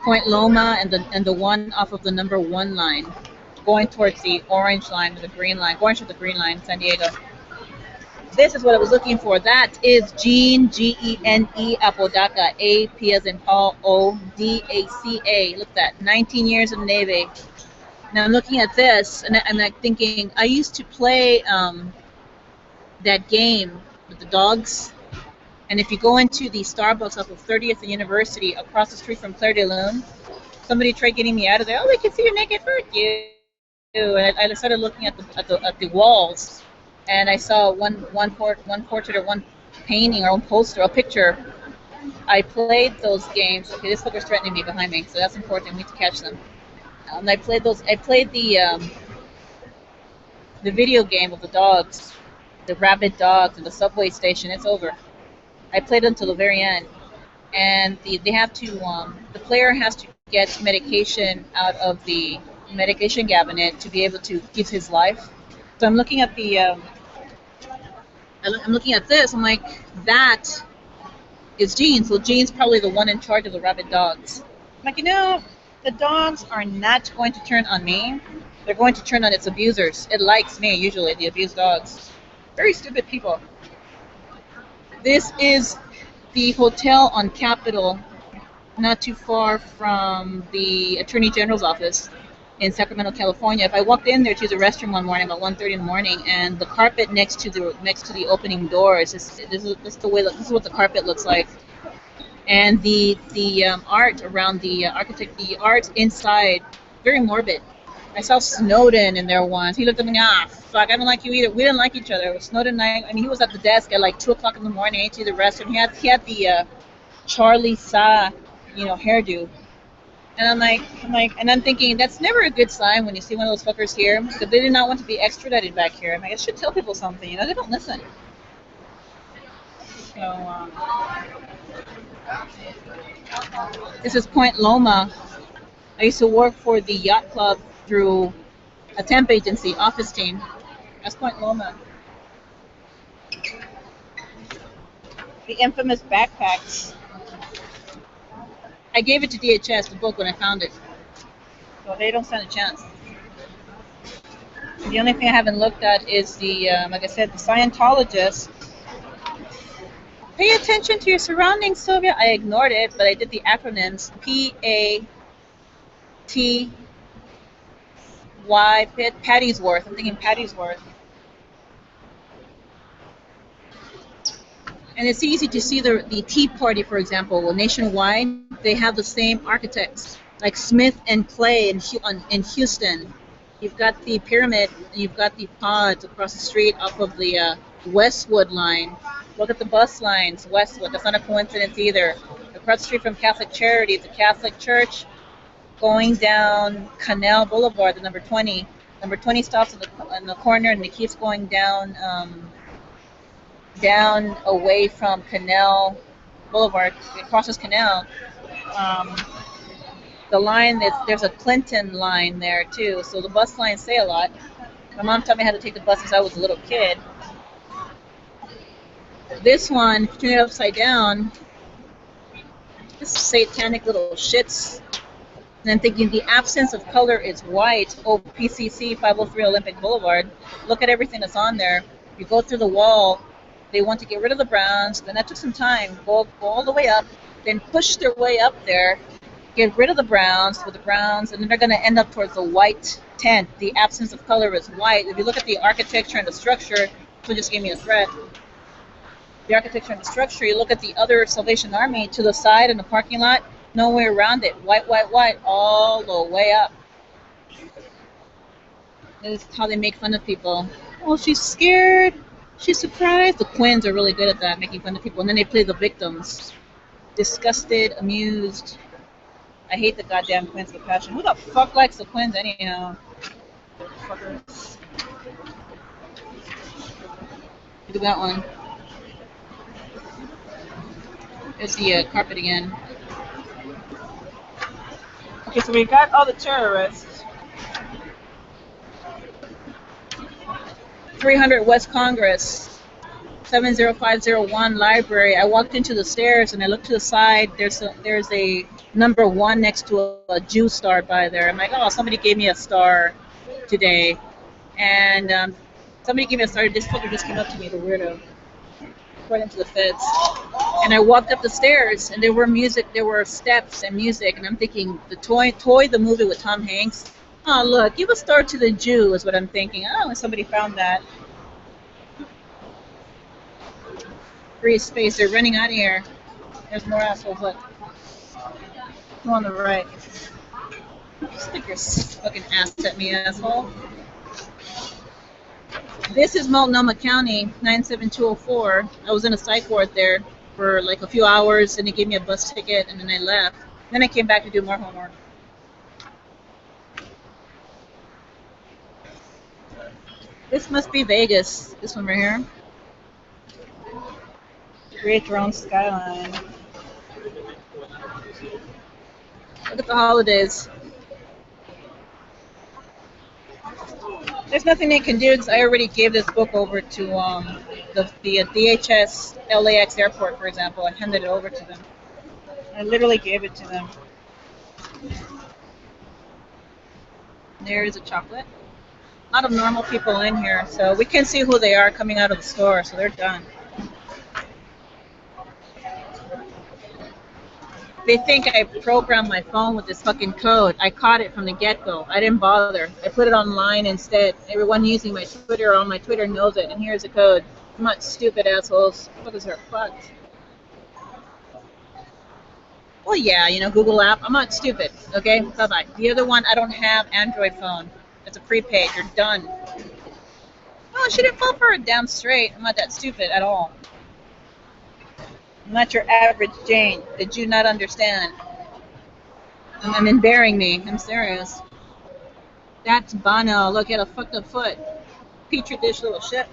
Point Loma and the one off of the number 1 line, going towards the orange line or the green line, going to the green line, San Diego. This is what I was looking for. That is Gene, Gene Apodaca, A-P as in Paul, O-D-A-C-A. Look at that, 19 years in the Navy. Now I'm looking at this, and I'm like thinking, I used to play that game with the dogs. And if you go into the Starbucks off of 30th and University, across the street from Claire de Lune, somebody tried getting me out of there. Oh, we can see your naked foot, you. And I started looking at the walls, and I saw one portrait or one painting or one poster, a picture I played those games. Okay, this fucker's threatening me behind me, so that's important. We need to catch them. I played those. I played the video game of the dogs, the rabid dogs in the subway station. It's over. I played until the very end, and they have to. The player has to get medication out of the medication cabinet to be able to give his life. So I'm looking at the. I'm looking at this. I'm like, that is Gene. So Gene's probably the one in charge of the rabid dogs. I'm like, the dogs are not going to turn on me. They're going to turn on its abusers. It likes me, usually, the abused dogs. Very stupid people. This is the hotel on Capitol, not too far from the Attorney General's office in Sacramento, California. If I walked in there to the restroom one morning about 1:30 in the morning, and the carpet next to the opening doors, this is what the carpet looks like. And the art around the the art inside, very morbid. I saw Snowden in there once. He looked at me, fuck, I don't like you either. We didn't like each other. Snowden and I mean, he was at the desk at like 2 o'clock in the morning to the restroom. He had the Charlie Sa, hairdo. And I'm thinking, that's never a good sign when you see one of those fuckers here, because they did not want to be extradited back here. I'm like, I should tell people something, they don't listen. So, this is Point Loma. I used to work for the yacht club through a temp agency, office team. That's Point Loma. The infamous backpacks. I gave it to DHS, the book, when I found it. So they don't stand a chance. The only thing I haven't looked at is the, like I said, the Scientologist. Pay attention to your surroundings, Sylvia. I ignored it, but I did the acronyms. P-A-T-Y, Patty'sworth. I'm thinking Patty'sworth. And it's easy to see the Tea Party, for example, nationwide. They have the same architects, like Smith and Clay in Houston. You've got the pyramid, and you've got the pods across the street off of the Westwood line. Look at the bus lines, Westwood. That's not a coincidence either. Across the street from Catholic Charity, the Catholic Church, going down Canal Boulevard, the number 20. Number 20 stops in the corner, and it keeps going down down away from Canal Boulevard. It crosses Canal. The line, there's a Clinton line there too, so the bus lines say a lot. My mom taught me how to take the bus since I was a little kid. This one, turn it upside down, this satanic little shits. And I'm thinking, the absence of color is white. Oh, PCC 503 Olympic Boulevard. Look at everything that's on there. You go through the wall. They want to get rid of the browns. Then that took some time. Go all the way up, then push their way up there, get rid of the browns, and then they're going to end up towards the white tent. The absence of color is white. If you look at the architecture and the structure, so just gave me a threat. The architecture and the structure, you look at the other Salvation Army to the side in the parking lot, no way around it. White, white, white, all the way up. This is how they make fun of people. Oh, she's scared. She's surprised. The Quins are really good at that, making fun of people. And then they play the victims. Disgusted, amused. I hate the goddamn Quins with passion. Who the fuck likes the Quins anyhow? Fuckers. Look at that one. There's the carpet again. Okay, so we got all the terrorists. 300 West Congress, 70501 Library. I walked into the stairs and I looked to the side. There's a number 1 next to a Jew star by there. I'm like, oh, somebody gave me a star today. And somebody gave me a star. This fucker just came up to me, the weirdo. Right into the feds. And I walked up the stairs and there were music, there were steps and music, and I'm thinking, the Toy, the movie with Tom Hanks. Oh, look, give a star to the Jew is what I'm thinking. Oh, somebody found that. Free space, they're running out of here. There's more assholes, look. Go on the right. Stick your fucking ass at me, asshole. This is Multnomah County, 97204. I was in a psych ward there. for like a few hours, and he gave me a bus ticket, and then I left. Then I came back to do more homework. This must be Vegas. This one right here. Create your own skyline. Look at the holidays. There's nothing they can do because I already gave this book over to the DHS LAX airport, for example. I handed it over to them. I literally gave it to them. There is a chocolate. A lot of normal people in here, so we can see who they are coming out of the store, so they're done. They think I programmed my phone with this fucking code. I caught it from the get-go. I didn't bother. I put it online instead. Everyone using my Twitter on my Twitter knows it, and here's the code. I'm not stupid, assholes. Fuckers are fucked. Well, yeah, you know, Google app. I'm not stupid, okay? Bye-bye. The other one, I don't have Android phone. It's a prepaid. You're done. Oh, she didn't fall for it damn straight. I'm not that stupid at all. I'm not your average Jane. Did you not understand? I'm embarrassing me. I'm serious. That's Bono. Look at a fucked up foot. Petri dish little shit.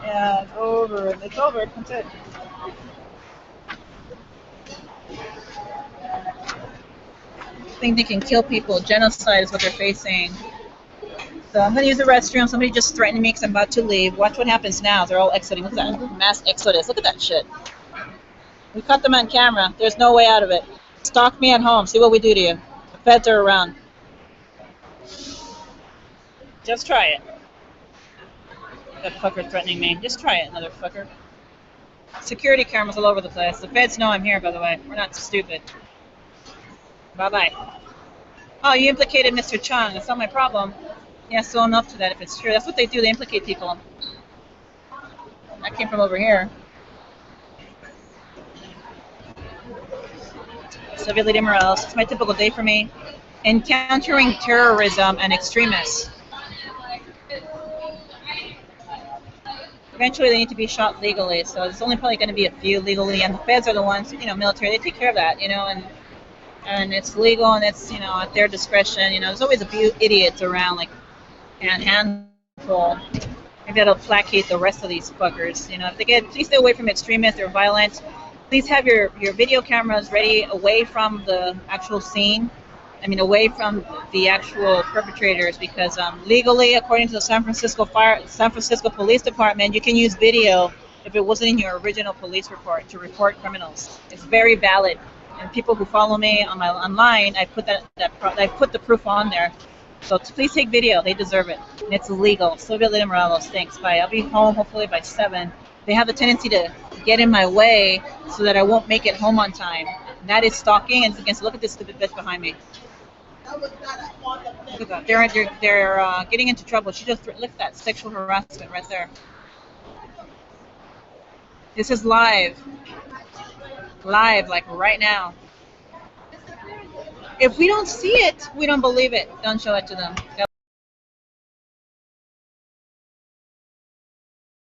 Yeah, it's over. It's over. That's it. Think they can kill people. Genocide is what they're facing. So I'm going to use the restroom. Somebody just threatened me because I'm about to leave. Watch what happens now. They're all exiting. Look at that mass exodus. Look at that shit. We caught them on camera. There's no way out of it. Stalk me at home. See what we do to you. The feds are around. Just try it. That fucker threatening me. Just try it, motherfucker. Security cameras all over the place. The feds know I'm here, by the way. We're not stupid. Bye-bye. Oh, you implicated Mr. Chung. That's not my problem. Yeah, so I'm up to that if it's true. That's what they do. They implicate people. That came from over here. Sylvia, Lydia, Morelos. It's my typical day for me. Encountering terrorism and extremists. Eventually they need to be shot legally, so there's only probably going to be a few legally, and the feds are the ones, you know, military, they take care of that, you know, and it's legal, and it's, you know, at their discretion. You know, there's always a few idiots around, like a handful. Maybe that'll placate the rest of these fuckers. You know, if they get, please stay away from extremists. They're violent. Please have your video cameras ready away from the actual scene. I mean, away from the actual perpetrators, because legally, according to the San Francisco Police Department, you can use video if it wasn't in your original police report to report criminals. It's very valid. And people who follow me on my online, I put I put the proof on there. So please take video. They deserve it. And it's illegal. Sylvia, Lydia, Morelos. Thanks. Bye. I'll be home hopefully by 7. They have a tendency to get in my way so that I won't make it home on time. And that is stalking, and it's against. Look at this stupid bitch behind me. Look at that. They're getting into trouble. She just look at that sexual harassment right there. This is live, like right now. If we don't see it, we don't believe it. Don't show it to them.